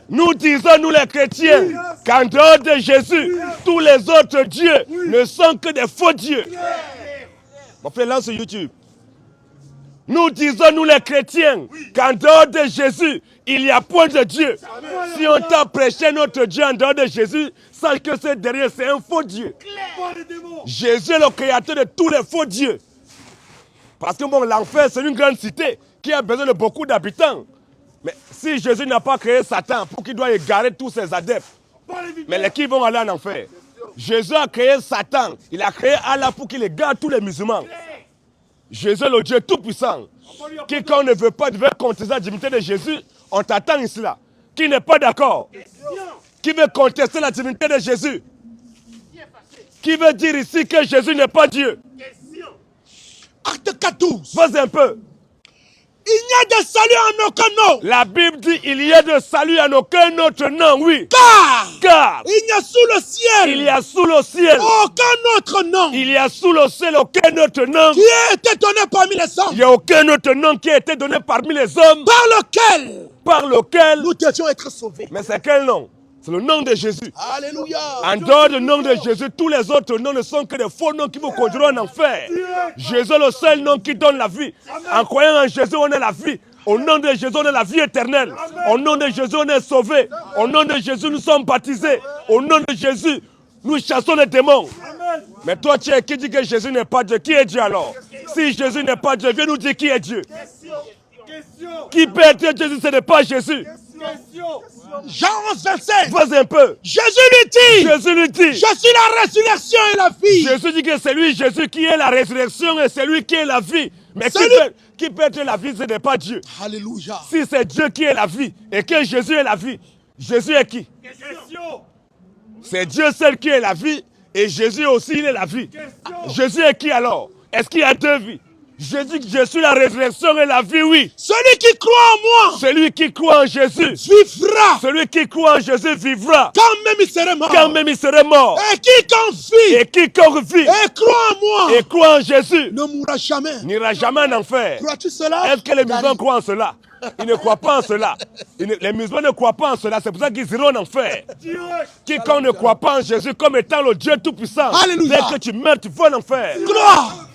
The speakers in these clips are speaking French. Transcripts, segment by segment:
Nous disons, nous les chrétiens, qu'en dehors de Jésus, tous les autres dieux ne sont que des faux dieux. On fait là sur YouTube. Nous disons, nous les chrétiens, qu'en dehors de Jésus, il n'y a point de Dieu. Si on t'a prêché notre Dieu en dehors de Jésus, sache que c'est derrière, c'est un faux Dieu. Jésus est le créateur de tous les faux dieux. Parce que bon, l'enfer, c'est une grande cité qui a besoin de beaucoup d'habitants. Mais si Jésus n'a pas créé Satan, pour qu'il doit égarer tous ses adeptes, mais qui vont aller en enfer? Jésus a créé Satan, il a créé Allah pour qu'il égare tous les musulmans. Jésus est le Dieu tout-puissant. Quiconque ne veut pas contester la divinité de Jésus, on t'attend ici là. Qui n'est pas d'accord? Qui veut contester la divinité de Jésus? Qui veut dire ici que Jésus n'est pas Dieu? Acte 14. Vas-y un peu. Il n'y a de salut en aucun nom. La Bible dit il y a de salut en aucun autre nom, oui. Car il y a sous le ciel. Il y a sous le ciel. Aucun autre nom. Il y a sous le ciel aucun autre nom. Qui a été donné parmi les hommes. Il n'y a aucun autre nom qui a été donné parmi les hommes. Par lequel nous devions être sauvés. Mais c'est quel nom? C'est le nom de Jésus. Alléluia. En dehors du nom de Jésus, tous les autres noms ne sont que des faux noms qui vous conduiront en enfer. Jésus est le seul nom qui donne la vie. En croyant en Jésus, on a la vie. Au nom de Jésus, on a la vie éternelle. Au nom de Jésus, on est sauvés. Au nom de Jésus, nous sommes baptisés. Au nom de Jésus, nous chassons les démons. Mais toi, tu es qui dit que Jésus n'est pas Dieu? Qui est Dieu alors? Si Jésus n'est pas Dieu, viens nous dire qui est Dieu. Qui peut être Dieu si ce n'est pas Jésus? Jean 11, 27. Vas-y un peu. Jésus lui dit. Je suis la résurrection et la vie. Jésus dit que c'est lui, Jésus, qui est la résurrection et c'est lui qui est la vie. Mais qui peut être la vie, ce n'est pas Dieu. Alléluia. Si c'est Dieu qui est la vie et que Jésus est la vie, Jésus est qui? C'est Dieu seul qui est la vie et Jésus aussi, il est la vie. Jésus est qui alors? Est-ce qu'il y a deux vies? Jésus, je suis la résurrection et la vie, oui. Celui qui croit en moi. Celui qui croit en Jésus vivra. Celui qui croit en Jésus vivra. Quand même il serait mort. Quand même il serait mort. Et quiconque vit. Et quiconque vit. Et croit en moi. Et croit en Jésus. Ne mourra jamais. N'ira jamais en enfer. Crois-tu cela? Est-ce que les musulmans croient en cela? Ils ne croient pas en cela. Les musulmans ne croient pas en cela. C'est pour ça qu'ils iront en enfer. Quiconque ne croit pas en Jésus comme étant le Dieu Tout-Puissant, dès que tu meurs, tu vas en enfer. Gloire.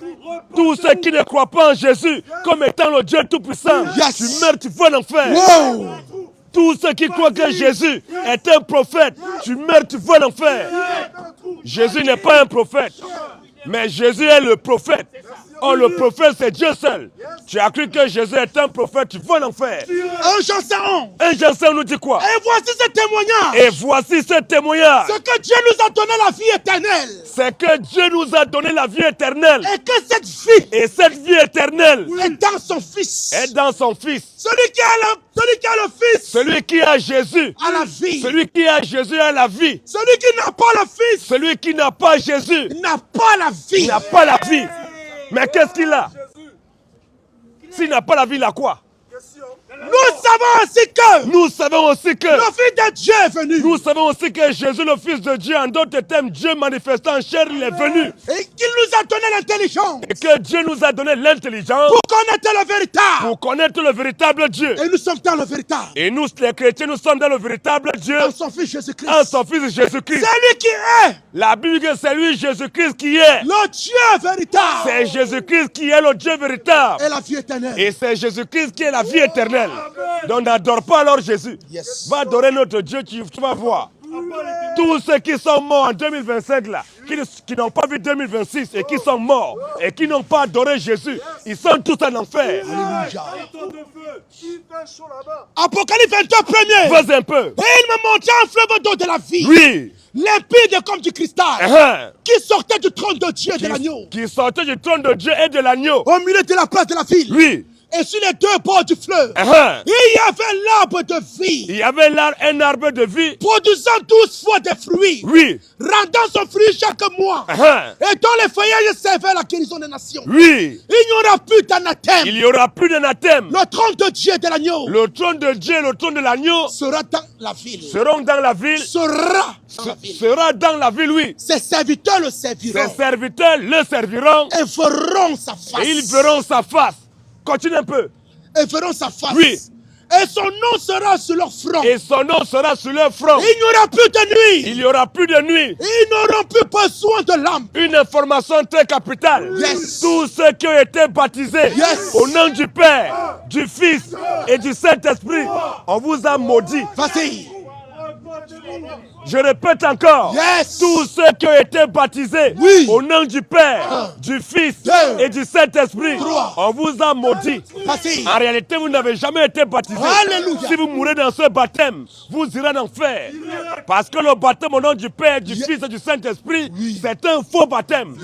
Tous ceux qui ne croient pas en Jésus comme étant le Dieu Tout-Puissant, tu meurs, tu vas en enfer. Wow. Tous ceux qui croient que Jésus est un prophète, tu meurs, tu vas en enfer. Jésus n'est pas un prophète, mais Jésus est le prophète. Oh, le prophète, c'est Dieu seul. Tu as cru que Jésus est un prophète, tu vas en enfer. 1 Jean 5. 1 Jean 5 nous dit quoi? Et voici ce témoignage. Et voici ce témoignage. C'est que Dieu nous a donné la vie éternelle. C'est que Dieu nous a donné la vie éternelle. Et que cette vie. Et cette vie éternelle. Est dans son Fils. Est dans son Fils. Celui qui a le Fils. Celui qui a Jésus. A la vie. Celui qui a Jésus a la vie. Celui qui n'a pas le Fils. Celui qui n'a pas Jésus. N'a pas la vie. N'a pas la vie. Mais qu'est-ce qu'il a? S'il n'a pas la vie, il a quoi? Nous savons aussi que le Fils de Dieu est venu. Nous savons aussi que Jésus, le Fils de Dieu, en d'autres termes, Dieu manifestant en chair, il est venu. Et qu'il nous a donné l'intelligence. Et que Dieu nous a donné l'intelligence. Pour connaître le véritable. Pour connaître le véritable Dieu. Et nous sommes dans le véritable. Et nous, les chrétiens, nous sommes dans le véritable Dieu. En son Fils Jésus-Christ. En son Fils Jésus-Christ. C'est lui qui est. La Bible dit que c'est lui, Jésus-Christ, qui est. Le Dieu véritable. C'est Jésus-Christ qui est le Dieu véritable. Et la vie éternelle. Et c'est Jésus-Christ qui est la vie éternelle. Donc n'adore pas alors Jésus. Yes. Va adorer notre Dieu, tu vas voir. Tous ceux qui sont morts en 2025 là, qui n'ont pas vu 2026 et qui sont morts et qui n'ont pas adoré Jésus, ils sont tous en enfer. Alléluia. Apocalypse 22, premier. Vas-y un peu. Et il me montrait un fleuve d'eau de la vie. Oui. Limpide comme du cristal. Qui sortait du trône de Dieu et de l'agneau. Qui sortait du trône de Dieu et de l'agneau. Au milieu de la place de la ville. Oui. Et sur les deux bords du fleuve, il y avait l'arbre de vie. Il y avait un arbre de vie. Produisant 12 fois des fruits. Oui. Rendant son fruit chaque mois. Et dont les feuillages servaient à la guérison des nations. Oui. Il n'y aura plus d'anathème. Il n'y aura plus d'anathème. Le trône de Dieu et de l'agneau. Le trône de Dieu et le trône de l'agneau. Sera dans la ville. Seront dans la ville. Sera dans la ville, oui. Ses serviteurs le serviront. Ses serviteurs le serviront. Et verront sa face. Et ils verront sa face. Continue un peu. Et verront sa face. Oui. Et son nom sera sur leur front. Et son nom sera sur leur front. Il n'y aura plus de nuit. Il n'y aura plus de nuit. Ils n'auront plus besoin de lampe. Une information très capitale. Yes. Tous ceux qui ont été baptisés Yes. au nom du Père, du Fils et du Saint-Esprit, on vous a maudit. Vas-y. Je répète encore. Yes. Tous ceux qui ont été baptisés Oui. au nom du Père, du Fils Deux. et du Saint-Esprit, Trois. on vous a maudit. Vas-y. En réalité, vous n'avez jamais été baptisé. Alléluia. Si vous mourrez dans ce baptême, vous irez en enfer. Parce que le baptême au nom du Père, du Fils et du Saint-Esprit, c'est un faux baptême.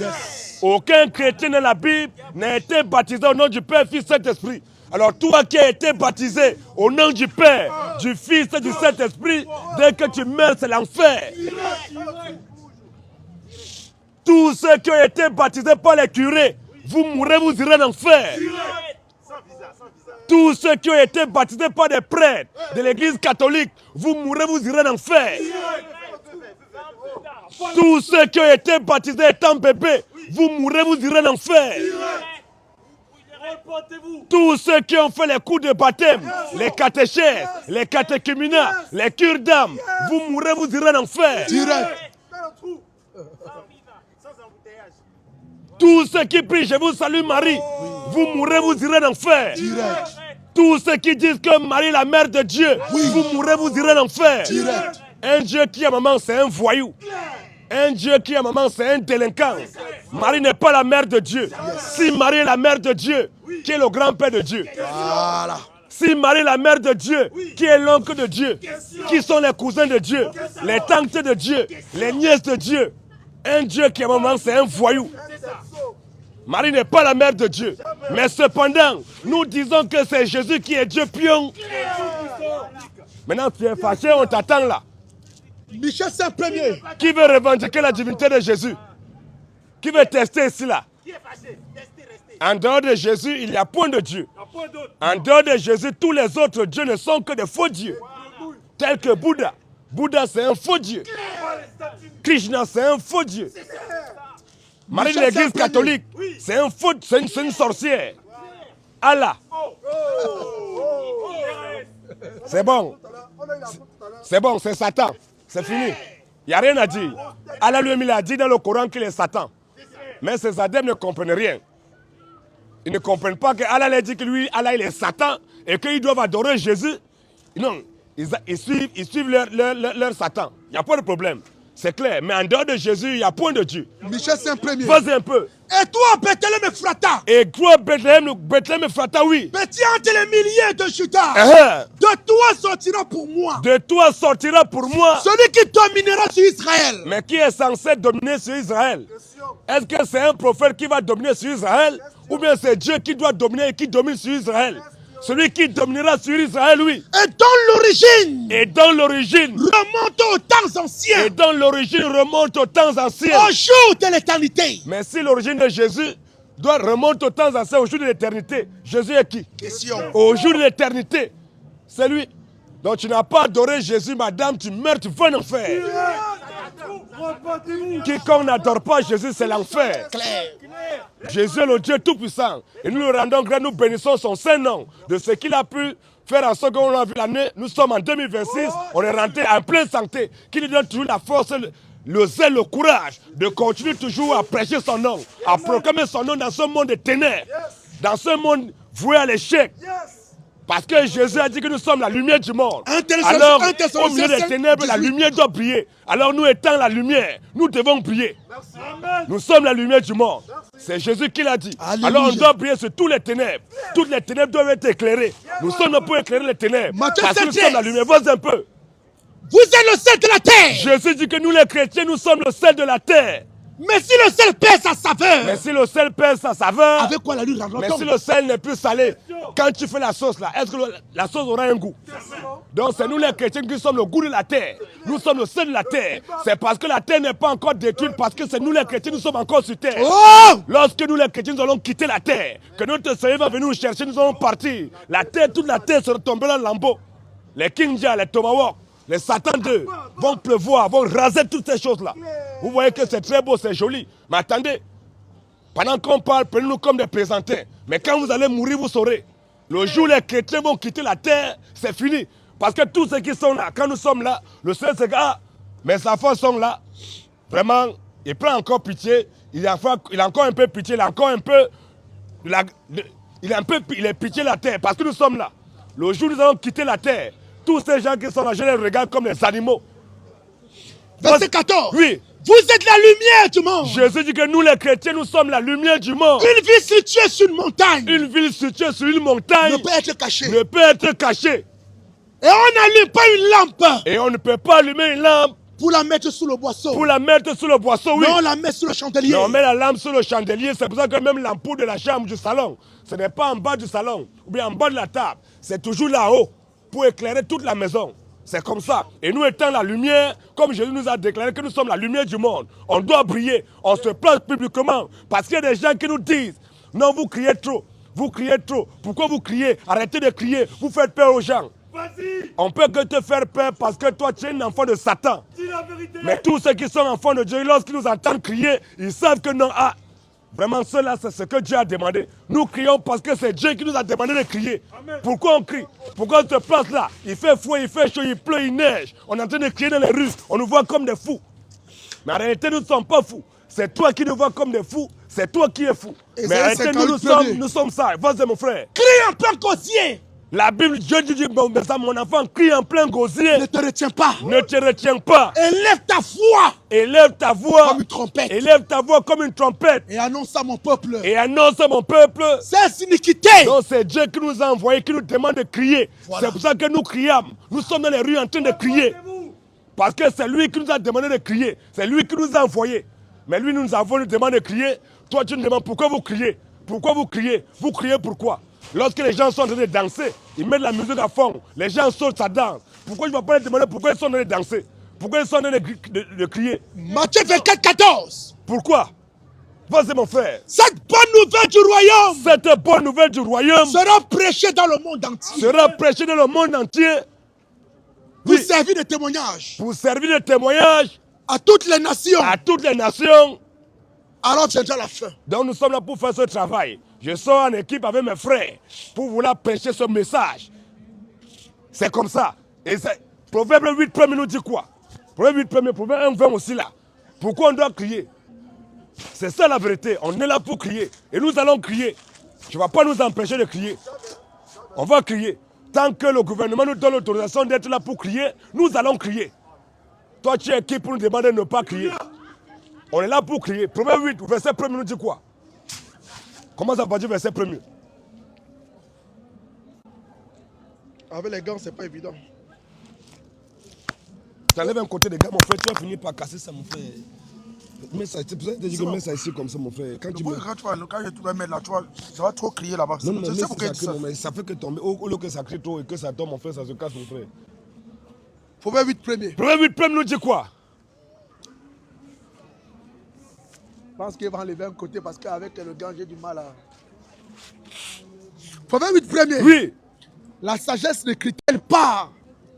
Aucun chrétien dans la Bible n'a été baptisé au nom du Père, Fils et Saint-Esprit. Alors toi qui as été baptisé au nom du Père, du Fils et du Saint-Esprit, dès que tu meurs, c'est l'enfer. Tous ceux qui ont été baptisés par les curés, vous mourrez, vous irez en enfer. Tous ceux qui ont été baptisés par des prêtres de l'église catholique, vous mourrez, vous irez en enfer. Tous ceux qui ont été baptisés étant bébés, vous mourrez, vous irez en enfer. Tous ceux qui ont fait les cours de baptême, les catéchèses, les catéchuménats, les cures d'âme, vous mourrez, vous irez en enfer. Direct. Tous ceux qui prient, je vous salue Marie, vous mourrez, vous irez en enfer. Direct. Tous ceux qui disent que Marie est la mère de Dieu, vous mourrez, vous irez en enfer. Direct. Un Dieu qui a maman, c'est un voyou. Un Dieu qui a maman, c'est un délinquant. Marie n'est pas la mère de Dieu. Si Marie est la mère de Dieu, qui est le grand-père de Dieu? Voilà. Si Marie est la mère de Dieu, qui est l'oncle de Dieu? Qui sont les cousins de Dieu? Les tantes de Dieu? Les nièces de Dieu? Un Dieu qui a maman, c'est un voyou. Marie n'est pas la mère de Dieu. Mais cependant, nous disons que c'est Jésus qui est Dieu pion. Maintenant, tu es fâché, on t'attend là. Michel Saint-Premier. Qui veut revendiquer la divinité de Jésus? Qui veut tester ici là? En dehors de Jésus, il n'y a point de Dieu. En dehors de Jésus, tous les autres dieux ne sont que des faux dieux. Tels que Bouddha. Bouddha, c'est un faux dieu. Krishna, c'est un faux dieu. Marie de l'église catholique, c'est un faux, c'est une sorcière. Allah. C'est bon. C'est bon, c'est Satan. C'est fini. Il n'y a rien à dire. Allah lui-même il a dit dans le Coran qu'il est Satan. Mais ces adeptes ne comprennent rien. Ils ne comprennent pas que Allah leur dit que lui, Allah il est Satan et qu'ils doivent adorer Jésus. Non, ils suivent leur Satan. Il n'y a pas de problème. C'est clair. Mais en dehors de Jésus, il n'y a point de Dieu. Michel Saint-Premier. Vas-y un peu. Et toi, Bethléem Ephrata. Et toi, Bethléem Ephrata, oui. Petit entre les milliers de Judas. De toi sortira pour moi. De toi sortira pour moi. Celui qui dominera sur Israël. Mais qui est censé dominer sur Israël? Est-ce que c'est un prophète qui va dominer sur Israël? Ou bien c'est Dieu qui doit dominer et qui domine sur Israël? Celui qui dominera sur Israël, oui. Et dont l'origine. Et dont l'origine. Remonte aux temps anciens. Et dont l'origine remonte aux temps anciens. Au jour de l'éternité. Mais si l'origine de Jésus doit remonter aux temps anciens, au jour de l'éternité, Jésus est qui? Question. Au jour de l'éternité, c'est lui. Donc tu n'as pas adoré Jésus, madame, tu meurs, tu vas en enfer. Quiconque n'adore pas Jésus, c'est l'enfer. Jésus est le Dieu Tout-Puissant. Et nous le rendons grâce, nous bénissons son Saint-Nom de ce qu'il a pu faire en ce qu'on a vu l'année. Nous sommes en 2026, on est rentré en pleine santé, qui nous donne toujours la force, le zèle, le courage de continuer toujours à prêcher son nom, à proclamer son nom dans ce monde de ténèbres, dans ce monde voué à l'échec. Parce que Jésus a dit que nous sommes la lumière du monde. Alors, au milieu des ténèbres, la lumière doit briller. Alors, nous étant la lumière, nous devons briller. Nous sommes la lumière du monde. C'est Jésus qui l'a dit. Alléluia. Alors, on doit briller sur tous les ténèbres. Toutes les ténèbres doivent être éclairées. Nous sommes là pour éclairer les ténèbres. Parce que nous sommes la lumière. Vas-y un peu. Vous êtes le sel de la terre. Jésus dit que nous, les chrétiens, nous sommes le sel de la terre. Mais si le sel perd sa saveur. Mais si le sel perd sa saveur. Avec quoi la lui rend Mais si le sel n'est plus salé, quand tu fais la sauce là, est-ce que la sauce aura un goût? Donc c'est nous les chrétiens qui sommes le goût de la terre. Nous sommes le sel de la terre. C'est parce que la terre n'est pas encore détruite, parce que c'est nous les chrétiens, nous sommes encore sur terre. Oh! Lorsque nous les chrétiens, nous allons quitter la terre, que notre Seigneur va venir nous chercher, nous allons partir. La terre, toute la terre sera tombée en lambeaux. Les Kinja, les Tomahawk, les Satan 2 vont pleuvoir, vont raser toutes ces choses-là. Vous voyez que c'est très beau, c'est joli. Mais attendez, pendant qu'on parle, prenez-nous comme des plaisantins. Mais quand vous allez mourir, vous saurez. Le jour où les chrétiens vont quitter la terre, c'est fini. Parce que tous ceux qui sont là, quand nous sommes là, le Seigneur se dit, ah, mes enfants sont là. Vraiment, il prend encore pitié. Il a encore un peu pitié. Il a encore un peu... Il est pitié la terre. Parce que nous sommes là. Le jour où nous allons quitter la terre, tous ces gens qui sont là, je les regarde comme des animaux. Verset 14. Oui. Vous êtes la lumière du monde. Jésus dit que nous les chrétiens, nous sommes la lumière du monde. Une ville située sur une montagne Une ville située sur une montagne ne peut être cachée. ne peut être cachée. Et on n'allume pas une lampe Et on ne peut pas allumer une lampe pour la mettre sous le boisseau. pour la mettre sous le boisseau, oui. Mais on la met sur le chandelier. Mais on met la lampe sur le chandelier. C'est pour ça que même l'ampoule de la chambre du salon, ce n'est pas en bas du salon ou bien en bas de la table. C'est toujours là-haut pour éclairer toute la maison. C'est comme ça. Et nous étant la lumière, comme Jésus nous a déclaré que nous sommes la lumière du monde, on doit briller. On se place publiquement. Parce qu'il y a des gens qui nous disent, non, vous criez trop. Vous criez trop. Pourquoi vous criez? Arrêtez de crier. Vous faites peur aux gens. On peut que te faire peur parce que toi, tu es un enfant de Satan. Dis la vérité. Mais tous ceux qui sont enfants de Dieu, lorsqu'ils nous entendent crier, ils savent que non, ah, vraiment cela, c'est ce que Dieu a demandé. Nous crions parce que c'est Dieu qui nous a demandé de crier. Amen. Pourquoi on crie? Pourquoi on se place là? Il fait froid, il fait chaud, il pleut, il neige. On est en train de crier dans les rues. On nous voit comme des fous. Mais en réalité, nous ne sommes pas fous. C'est toi qui nous vois comme des fous. C'est toi qui es fou. Et mais en réalité, nous sommes ça. Vas-y, mon frère. Crie en plein gosier. La Bible, Dieu dit, mon enfant, crie en plein gosier. Ne te retiens pas. Ne te retiens pas. Élève ta voix Élève ta voix comme une trompette. Élève ta voix comme une trompette. Et annonce à mon peuple Et annonce à mon peuple. cette iniquité. Donc c'est Dieu qui nous a envoyés, qui nous demande de crier. Voilà. C'est pour ça que nous crions. Nous sommes dans les rues en train de crier. Parce que c'est lui qui nous a demandé de crier. C'est lui qui nous a envoyés. Mais lui nous demande de crier. Toi tu nous demandes pourquoi vous criez. Pourquoi vous criez? Vous criez pourquoi? Lorsque les gens sont en train de danser, ils mettent la musique à fond. Les gens sautent, ça danse. Pourquoi je ne vais pas leur demander pourquoi ils sont en train de danser? Pourquoi ils sont en train de crier? Matthieu 24, 14. Pourquoi? Vas-y mon frère. Cette bonne nouvelle du royaume Cette bonne nouvelle du royaume sera prêchée dans le monde entier. sera prêchée dans le monde entier. Pour servir de témoignage Pour servir de témoignage à toutes les nations. à toutes les nations. Alors viendra la fin. Donc nous sommes là pour faire ce travail. Je sors en équipe avec mes frères pour vouloir prêcher ce message. C'est comme ça. Et Proverbe 8 premier nous dit quoi? Proverbe 8 premier, Proverbe 1 20 aussi là. Pourquoi on doit crier? C'est ça la vérité. On est là pour crier. Et nous allons crier. Tu ne vas pas nous empêcher de crier. On va crier. Tant que le gouvernement nous donne l'autorisation d'être là pour crier, nous allons crier. Toi, tu es qui pour nous demander de ne pas crier? On est là pour crier. Proverbe 8, verset 1 nous dit quoi? Comment ça va dire verset 1? Avec les gants, c'est pas évident. Tu enlèves un côté des gars, mon frère, tu vas finir par casser ça, mon frère. Mets ça, c'est pour ça que je dis que mets ça ici comme ça, mon frère. Quand tu Quand tu vas mettre là, ça va trop crier là-bas. non, mais C'est pourquoi ça, mais ça fait que tomber. Au lieu que ça crie trop et que ça tombe, mon frère, ça se casse, mon frère. Proverbe 8 premier. Proverbe 8 premier nous dit quoi? Je pense qu'il va enlever un côté parce qu'avec le gant, j'ai du mal à... Proverbe 8 premier. Oui. La sagesse ne crie-t-elle pas?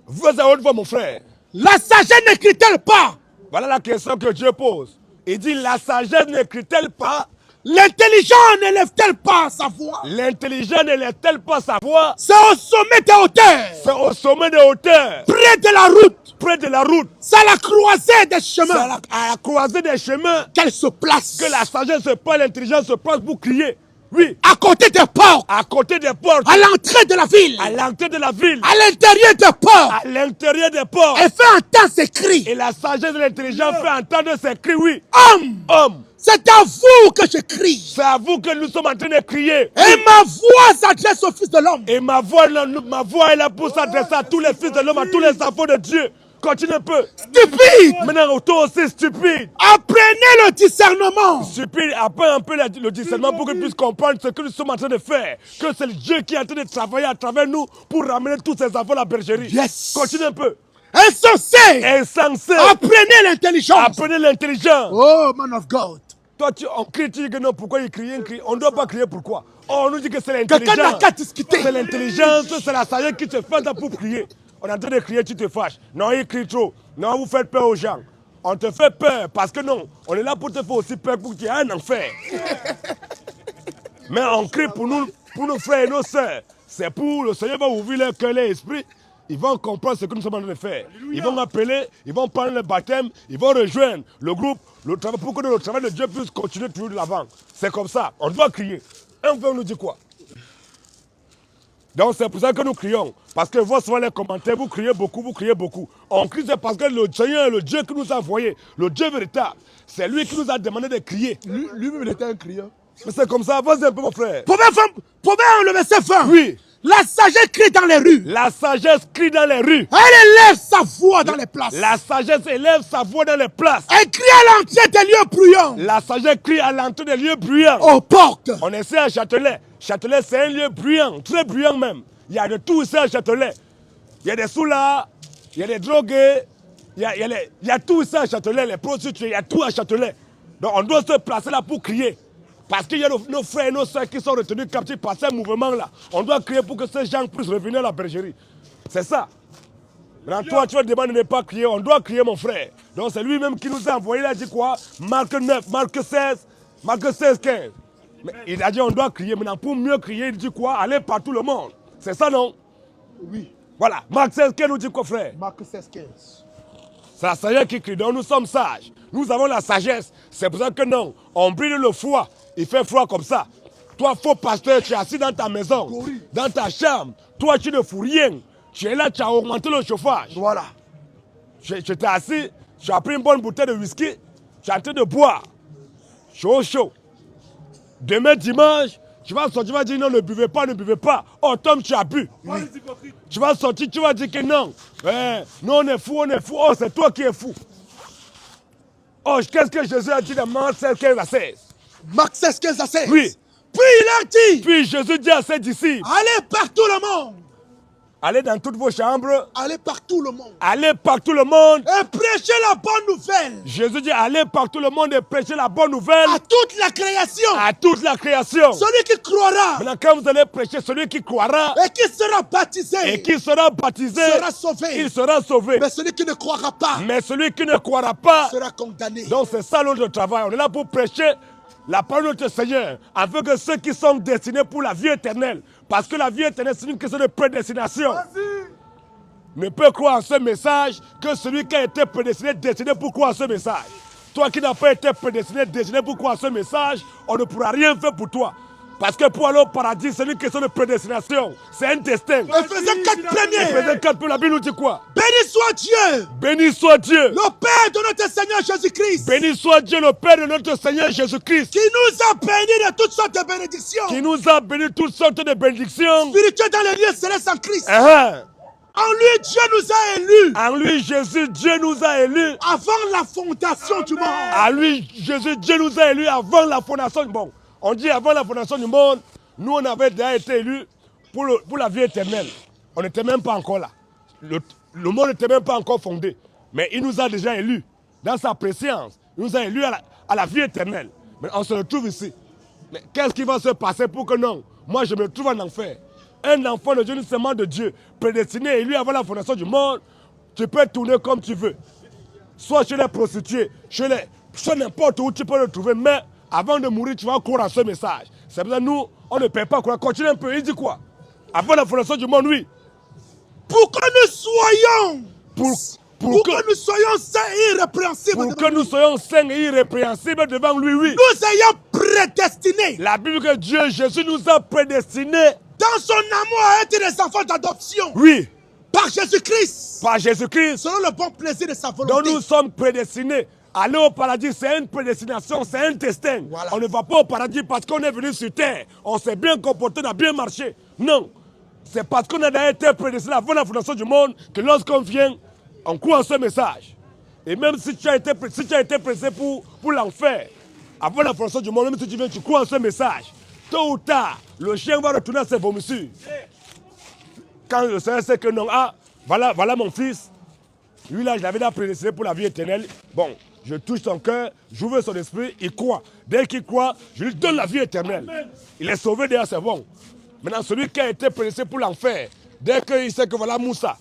Vas à haute voix, mon frère. La sagesse ne crie-t-elle pas? Voilà la question que Dieu pose. Il dit, la sagesse ne crie-t-elle pas? L'intelligence n'élève-t-elle pas sa voix? L'intelligence ne lève-t-elle pas sa voix? C'est au sommet des hauteurs. C'est au sommet des hauteurs. Près de la route. Près de la route. C'est à la croisée des C'est chemins. à la croisée des chemins Qu'elle se place. que la sagesse se prend, l'intelligence se place pour crier. Oui. À côté des portes. À côté des portes. À l'entrée de la ville. À l'entrée de la ville. À l'intérieur des portes. À l'intérieur des portes. Elle fait entendre ses cris. Et la sagesse de l'intelligence fait entendre ses cris, oui. Homme, Homme, c'est à vous que je crie. c'est à vous que nous sommes en train de crier. Et ma voix s'adresse au Fils de l'homme. Et ma voix est là pour s'adresser à tous les fils de l'homme, à tous les enfants de Dieu. Continue un peu. Stupide. Maintenant, toi aussi stupide. Apprenez le discernement. Stupide, apprends un peu le discernement pour que tu puisses comprendre ce que nous sommes en train de faire. Que c'est Dieu qui est en train de travailler à travers nous pour ramener tous ces enfants à la bergerie. Yes. Continue un peu. Insensé. Insensé. Apprenez l'intelligence. Apprenez l'intelligence. Oh, man of God. Toi, on crie, tu dis que non, pourquoi il crie, on ne doit pas crier pourquoi. Oh, on nous dit que c'est Quelqu'un n'a l'intelligence. qu'à discuter. C'est l'intelligence, c'est la sagesse qui te fait pour crier. On est en train de crier, tu te fâches. Non, il crie trop. Non, vous faites peur aux gens. On te fait peur parce que non, on est là pour te faire aussi peur pour que tu aies un enfer. Mais on crie pour nos frères et nos sœurs. c'est pour le Seigneur va ouvrir leur cœur, leur esprit. Ils vont comprendre ce que nous sommes en train de faire. Ils vont appeler, ils vont prendre le baptême, ils vont rejoindre le groupe, le travail, pour que le travail de Dieu puisse continuer toujours de l'avant. C'est comme ça. On doit crier. Un veut nous dire quoi? Donc c'est pour ça que nous crions. Parce que vous souvent les commentaires, vous criez beaucoup, vous criez beaucoup. On crie c'est parce que le Seigneur, le Dieu qui nous a envoyé, le Dieu véritable, c'est lui qui nous a demandé de crier. Lui-même, il était un crieur. Mais c'est comme ça, vas-y un peu mon frère. Proverbe, le verset 20. Oui. La sagesse crie dans les rues. La sagesse crie dans les rues. Elle élève sa voix dans les places. La sagesse élève sa voix dans les places. Elle crie à l'entrée des lieux bruyants. La sagesse crie à l'entrée des lieux bruyants. Aux portes. On essaie à Châtelet. Châtelet, c'est un lieu bruyant, très bruyant même. Il y a de tout ici à Châtelet. Il y a des soulards, il y a des drogués, il y a tout ici à Châtelet, les prostituées, il y a tout à Châtelet. Donc on doit se placer là pour crier. Parce qu'il y a nos frères et nos soeurs qui sont retenus captifs par ce mouvement-là. On doit crier pour que ces gens puissent revenir à la bergerie. C'est ça. Maintenant, toi, tu vas demander de ne pas crier. On doit crier, mon frère. Donc, c'est lui-même qui nous a envoyé. Il a dit quoi? Marc 9, Marc 16, 15. Mais il a dit on doit crier. Maintenant, pour mieux crier, il dit quoi? Aller par tout le monde. C'est ça, non? Oui. Voilà. Marc 16, 15 nous dit quoi, frère? Marc 16, 15. C'est la sagesse qui crie. Donc, nous sommes sages. Nous avons la sagesse. C'est pour ça que non, on brûle le foie. Il fait froid comme ça. Toi, faux pasteur, tu es assis dans ta maison, dans ta chambre. Toi, tu ne fous rien. Tu es là, tu as augmenté le chauffage. Voilà. Tu t'es assis, tu as pris une bonne bouteille de whisky, tu es en train de boire. Chaud, chaud. Demain, dimanche, tu vas sortir, tu vas dire non, ne buvez pas, ne buvez pas. Oh, Tom, tu as bu. Oui. Tu vas sortir, tu vas dire que non. Nous, on est fou, on est fou. Oh, c'est toi qui es fou. Oh, qu'est-ce que Jésus a dit dans Marc 16, 15 à 16? Marc 16, 15 à 16. Oui. Puis il a dit. Puis Jésus dit à ses disciples. Allez par tout le monde. Allez dans toutes vos chambres. Allez par tout le monde. Allez par tout le monde. Et prêchez la bonne nouvelle. Jésus dit allez par tout le monde et prêchez la bonne nouvelle. À toute la création. À toute la création. Celui qui croira. Maintenant quand vous allez prêcher, celui qui croira. Et qui sera baptisé. Et qui sera baptisé. Sera sauvé. Il sera sauvé. Mais celui qui ne croira pas. Mais celui qui ne croira pas. Sera condamné. Donc c'est ça notre travail. On est là pour prêcher la parole de notre Seigneur, afin que ceux qui sont destinés pour la vie éternelle, parce que la vie éternelle c'est une question de prédestination, ne peut croire en ce message que celui qui a été prédestiné, destiné pour croire en ce message. Toi qui n'as pas été prédestiné, destiné pour croire en ce message, on ne pourra rien faire pour toi. Parce que pour aller au paradis, c'est une question de prédestination. C'est un destin. Éphésiens 4 premiers. Éphésiens 4 premiers, la Bible nous dit quoi? Béni soit Dieu. Béni soit Dieu. Le Père de notre Seigneur Jésus-Christ. Béni soit Dieu, le Père de notre Seigneur Jésus-Christ. Qui nous a bénis de toutes sortes de bénédictions. Qui nous a bénis de toutes sortes de bénédictions. Spirituelles dans les lieux célestes en Christ. En lui, Dieu nous a élus. En lui, Jésus, Dieu nous a élus. Avant la fondation du monde. En lui, Jésus, Dieu nous a élus avant la fondation du monde. On dit avant la fondation du monde, nous on avait déjà été élus pour la vie éternelle. On n'était même pas encore là. Le monde n'était même pas encore fondé. Mais il nous a déjà élus dans sa préscience. Il nous a élus à la vie éternelle. Mais on se retrouve ici. Mais qu'est-ce qui va se passer pour que non? Moi je me trouve en enfer. Un enfant de Dieu, une semence de Dieu, prédestiné, élu avant la fondation du monde, tu peux tourner comme tu veux. Soit chez les prostituées, chez n'importe où tu peux le trouver, mais avant de mourir, tu vas croire à ce message. C'est pour ça que nous, on ne peut pas croire. Continue un peu, il dit quoi? Avant la fondation du monde, oui. Pour que nous soyons... Pour que nous soyons saints et irrépréhensibles. Pour que nous soyons saints et irrépréhensibles devant lui, oui. Nous ayons prédestinés. La Bible que Dieu, Jésus nous a prédestinés. Dans son amour à être des enfants d'adoption. Oui. Par Jésus-Christ. Par Jésus-Christ. Selon le bon plaisir de sa volonté. Donc nous sommes prédestinés. Aller au paradis, c'est une prédestination, c'est un destin. Voilà. On ne va pas au paradis parce qu'on est venu sur terre. On s'est bien comporté, on a bien marché. Non. C'est parce qu'on a déjà été prédestiné avant la fondation du monde que lorsqu'on vient, on croit en ce message. Et même si tu as été prédestiné pour l'enfer, avant la fondation du monde, même si tu viens, tu crois en ce message. Tôt ou tard, le chien va retourner à ses vomissures. Quand le Seigneur sait que non, voilà mon fils. Lui là, je l'avais déjà prédestiné pour la vie éternelle. Bon, je touche son cœur, j'ouvre son esprit, il croit. Dès qu'il croit, je lui donne la vie éternelle. Il est sauvé déjà, c'est bon. Maintenant, celui qui a été prédestiné pour l'enfer, dès qu'il sait que voilà Moussa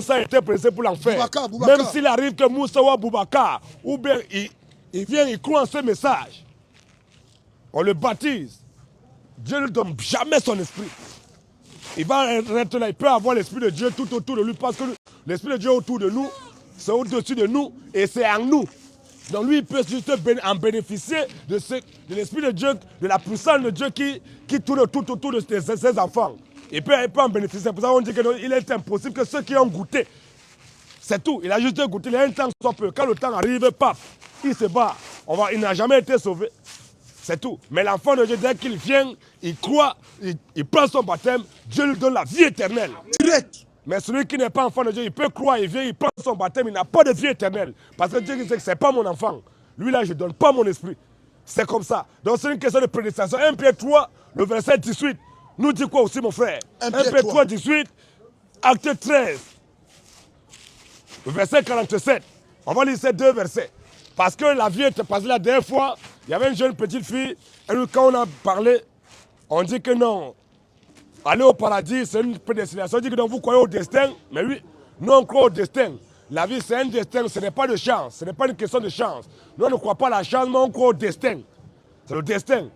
a été prédestiné pour l'enfer. Même s'il arrive que Moussa ou Boubacar, ou bien il vient, il croit en ce message. On le baptise. Dieu ne donne jamais son esprit. il va être là, il peut avoir l'Esprit de Dieu tout autour de lui parce que l'Esprit de Dieu est autour de nous, c'est au-dessus de nous et c'est en nous. Donc lui, il peut juste en bénéficier de l'Esprit de Dieu, de la puissance de Dieu qui tourne tout autour de ses enfants. Il peut en bénéficier. C'est pour ça qu'on dit qu'il est impossible que ceux qui ont goûté, c'est tout. Il a juste goûté, il a un temps soit peu. Quand le temps arrive, paf, il se bat. Il n'a jamais été sauvé. C'est tout. Mais l'enfant de Dieu, dès qu'il vient, il croit, il prend son baptême, Dieu lui donne la vie éternelle. Direct. Mais celui qui n'est pas enfant de Dieu, il peut croire, il vient, il prend son baptême, il n'a pas de vie éternelle. Parce que Dieu dit que ce n'est pas mon enfant. Lui là, je ne donne pas mon esprit. C'est comme ça. Donc c'est une question de prédestination. 1 Pierre 3, le verset 18, nous dit quoi aussi mon frère? 1 Pierre 3, 18, acte 13, le verset 47. On va lire ces deux versets. Parce que la vie était passée la dernière fois, il y avait une jeune petite fille, et nous, quand on a parlé, on dit que non. Aller au paradis, c'est une prédestination. On dit que donc vous croyez au destin, mais oui, nous on croit au destin. La vie, c'est un destin, ce n'est pas de chance, ce n'est pas une question de chance. Nous on ne croit pas à la chance, mais on croit au destin. C'est le destin.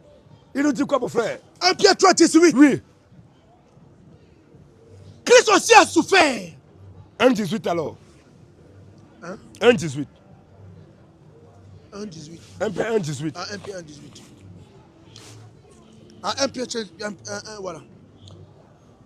Il nous dit quoi, mon frère? 1 Pierre 3, 18. Oui. Christ aussi a souffert. 1,18 alors. Hein? 1,18. 1,18. 1 Pierre 1,18. Ah, 1 Pierre 1,18. Ah, 1 Pierre 1, voilà.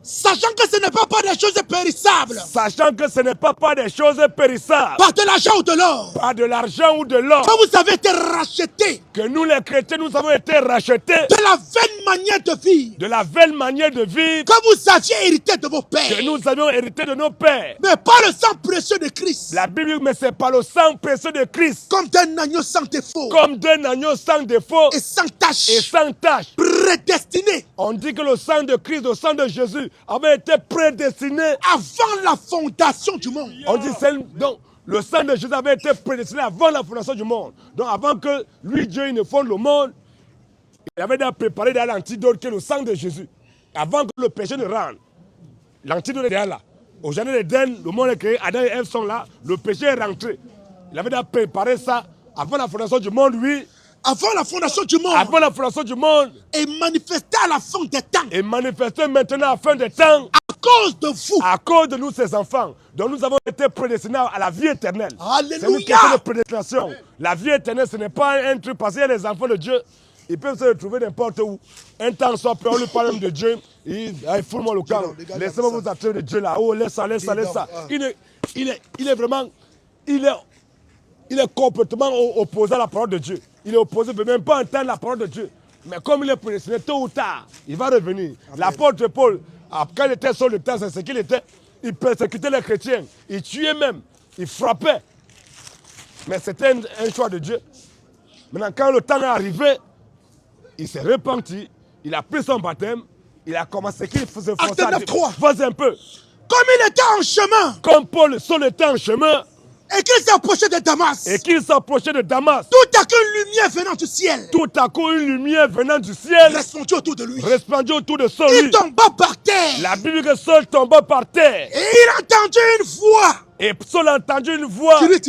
Sachant que ce n'est pas des choses périssables. Sachant que ce n'est pas des choses périssables. Pas de l'argent ou de l'or. Pas de l'argent ou de l'or. Que vous avez été rachetés. Que nous les chrétiens, nous avons été rachetés. De la vaine manière de vivre. De la vaine manière de vivre. Que vous aviez hérité de vos pères. Que nous avions hérité de nos pères. Mais pas le sang précieux de Christ. La Bible dit, mais c'est pas le sang précieux de Christ. Comme d'un agneau sans défaut. Comme d'un agneau sans défaut. Et sans tache. Et sans tache. Prédestiné. On dit que le sang de Christ, le sang de Jésus, avait été prédestiné avant la fondation du monde. On dit donc le sang de Jésus avait été prédestiné avant la fondation du monde. Donc avant que lui, Dieu, il ne fonde le monde, il avait déjà préparé l'antidote qui est le sang de Jésus. Avant que le péché ne rentre. L'antidote est déjà là. Au jardin d'Éden, le monde est créé, Adam et Ève sont là, le péché est rentré. Il avait déjà préparé ça avant la fondation du monde, oui. Avant la fondation du monde. Avant la fondation du monde. Et manifesté à la fin des temps. Et manifesté maintenant à la fin des temps. À cause de vous. À cause de nous, ses enfants. Donc nous avons été prédestinés à la vie éternelle. Alléluia. C'est une question de prédestination. La vie éternelle, ce n'est pas un truc parce qu'il y a des enfants de Dieu. Ils peuvent se retrouver n'importe où. Un temps soit on lui parle même de Dieu. Il fout-moi le camp. Laissez-moi vous attirer de Dieu là. Oh, laisse ça, laisse ça, laisse ça. Il est vraiment... Il est complètement opposé à la parole de Dieu. Il est opposé, il ne veut même pas entendre la parole de Dieu. Mais comme il est prédestiné, tôt ou tard, il va revenir. L'apôtre Paul, quand il était sur le terre, c'est ce qu'il était. Il persécutait les chrétiens. Il tuait même. Il frappait. Mais c'était un choix de Dieu. Maintenant, quand le temps est arrivé, il s'est repenti. Il a pris son baptême. Il a commencé qu'il faisait forcer. Acte 9:3. Vas-y un peu. Comme il était en chemin. Comme Paul, Saul était en chemin. Et qu'il s'approchait de Damas. Et qu'il s'approchait de Damas. Tout à coup, une lumière venant du ciel. Tout à coup, une lumière venant du ciel. Resplendit autour de lui. Resplendit autour de Saul. Il tomba par terre. La Bible dit que Saul tomba par terre. Et il entendit une voix. Et Saul a entendu une voix qui lui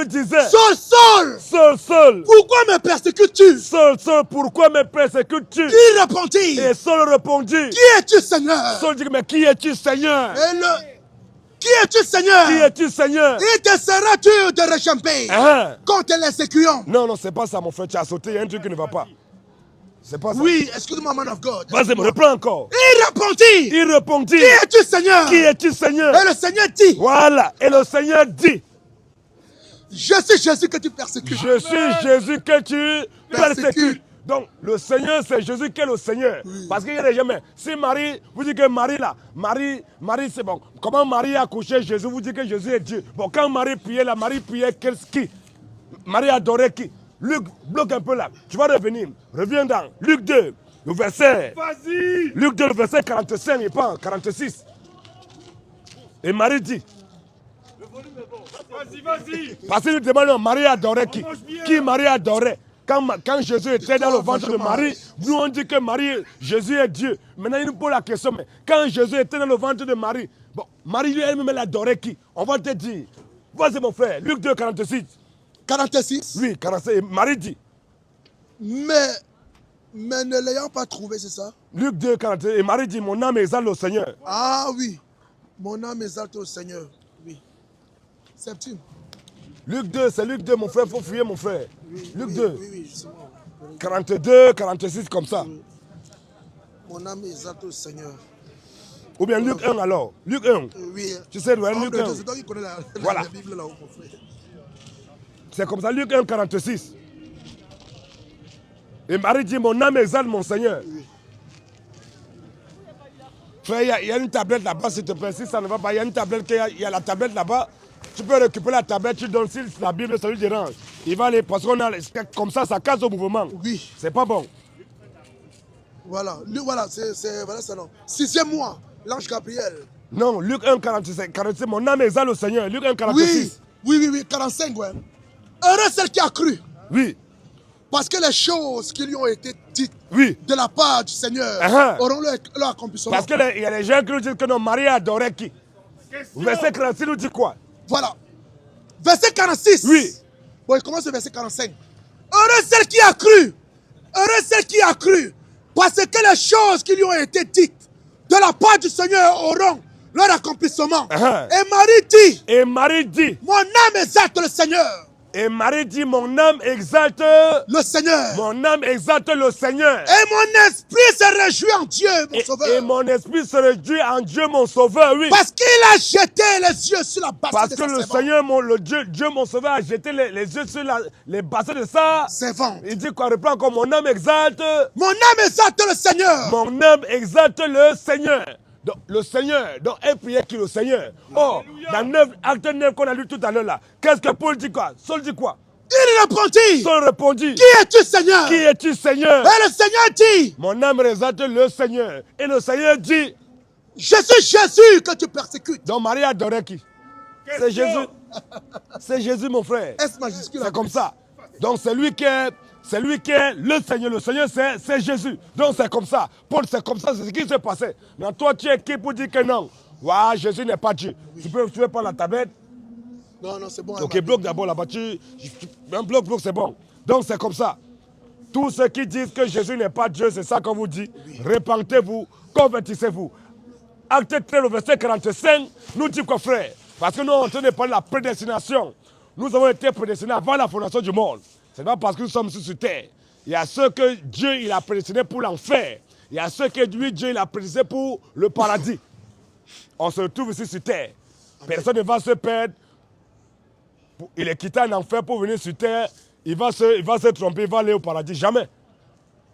disait, Saul, Saul, Saul, Saul, pourquoi me persécutes-tu? Saul, Saul, pourquoi me persécutes-tu? Il répondit, et Saul répondit, qui es-tu, Seigneur? Saul dit, mais qui es-tu, Seigneur? Qui es-tu, Seigneur? Qui es-tu, Seigneur? Il te sera dur de rechamper contre les écuyons. Non, non, c'est pas ça, mon frère, tu as sauté, il y a un truc qui ne va pas. C'est pas ça. Oui, excuse-moi, man of God. Vas-y, me reprends encore. Il répondit, qui es-tu, Seigneur? Qui es-tu, Seigneur? Et le Seigneur dit, voilà, et le Seigneur dit, je suis Jésus que tu persécutes. Je suis Jésus que tu persécutes. Donc, le Seigneur, c'est Jésus qui est le Seigneur. Oui. Parce qu'il y a des gens, mais si Marie, vous dites que Marie là, Marie c'est bon. Comment Marie a couché Jésus, vous dites que Jésus est Dieu. Bon, quand Marie priait là, Marie priait qui? Marie adorait qui? Luc, bloque un peu là. Tu vas revenir. Reviens dans Luc 2, le verset. Vas-y. Luc 2, le verset 45 et pas 46. Et Marie dit. Le volume est bon. Vas-y, vas-y. Parce que nous demandons, Marie adorait qui? Qui Marie adorait? Quand Jésus était dans le ventre de Marie, nous on dit que Marie, Jésus est Dieu. Maintenant, il nous pose la question, mais quand Jésus était dans le ventre de Marie, bon, Marie lui-même, elle adorait qui? On va te dire. Vas-y mon frère, Luc 2, 46. 46? Oui, 46. Et Marie dit. Mais Mais ne l'ayant pas trouvé, c'est ça? Luc 2, 41. Et Marie dit, mon âme exalte le Seigneur. Ah oui. Mon âme exalte au Seigneur. Oui. Septime. Luc 2, c'est Luc 2, mon frère, il faut fouiller mon frère. Oui, Luc oui, 2. Oui, justement. 42, 46, comme ça. Mon âme exalte au Seigneur. Ou bien Luc 1 alors. Luc 1. Oui. Tu sais, ouais, Luc 1. C'est toi qui connais Voilà. la Bible là-haut, mon frère. C'est comme ça, Luc 1, 46. Et Marie dit, mon âme exalte mon Seigneur. Oui. Frère, il y a une tablette là-bas, s'il te plaît. Si ça ne va pas, il y a une tablette, il y a la tablette là-bas. Tu peux récupérer la tablette, tu donnes si la Bible, ça lui dérange. Il va aller, parce qu'on a, comme ça casse au mouvement. Oui. C'est pas bon. Voilà, voilà, voilà ça non. 6e mois, l'ange Gabriel. Non, Luc 1, 46, mon âme exalte le Seigneur. Luc 1, 46. Oui, 45, ouais. Heureux celle qui a cru. Oui. Parce que les choses qui lui ont été dites de la part du Seigneur auront leur accomplissement. Parce qu'il y a des gens qui nous disent que non, Marie adorait qui? Verset 46 nous dit quoi? Voilà. Verset 46. Oui. Bon, il commence le verset 45. Heureux celle qui a cru. Heureux celle qui a cru. Parce que les choses qui lui ont été dites de la part du Seigneur auront leur accomplissement. Et Marie dit, mon âme exalte le Seigneur. Et Marie dit, mon âme exalte le Seigneur. Mon âme exalte le Seigneur. Et mon esprit se réjouit en Dieu, mon sauveur. Et mon esprit se réjouit en Dieu, mon sauveur, oui. Parce qu'il a jeté les yeux sur la bassine Parce de que sa le servante. Seigneur, Dieu, mon sauveur, a jeté les yeux sur les bassins de ça. Servante. Il dit quoi? Reprend encore, mon âme exalte. Mon âme exalte le Seigneur. Mon âme exalte le Seigneur. Donc, le Seigneur, donc elle priait qui le Seigneur. Oh, dans acte 9 qu'on a lu tout à l'heure là, qu'est-ce que Paul dit quoi? Saul dit quoi? Il répondit. Saul répondit. Qui es-tu, Seigneur? Qui es-tu, Seigneur? Et le Seigneur dit. Mon âme exalte le Seigneur. Et le Seigneur dit. Je suis Jésus que tu persécutes. Donc Marie adorait qui? C'est Jésus. C'est Jésus, mon frère. S majuscule. C'est comme ça. Donc c'est lui qui est le Seigneur. Le Seigneur, c'est Jésus. Donc c'est comme ça. Paul, c'est comme ça, c'est ce qui s'est passé. Mais toi, tu es qui pour dire que non? Waouh, Jésus n'est pas Dieu. Tu peux prendre la tablette? Non, c'est bon. Ok, bloque d'abord là-bas. Un bloc, c'est bon. Donc c'est comme ça. Tous ceux qui disent que Jésus n'est pas Dieu, c'est ça qu'on vous dit. Oui. Repentez-vous, convertissez-vous. Acte 13, verset 45, nous dit quoi, frère? Parce que nous, on ne parle de la prédestination. Nous avons été prédestinés avant la fondation du monde. Ce n'est pas parce que nous sommes sur terre. Il y a ceux que Dieu il a prédestinés pour l'enfer. Il y a ceux que lui, Dieu il a prédestiné pour le paradis. On se retrouve ici sur terre. Personne ne va se perdre. Il est quitté en enfer pour venir sur terre. Il va se tromper, il va aller au paradis. Jamais.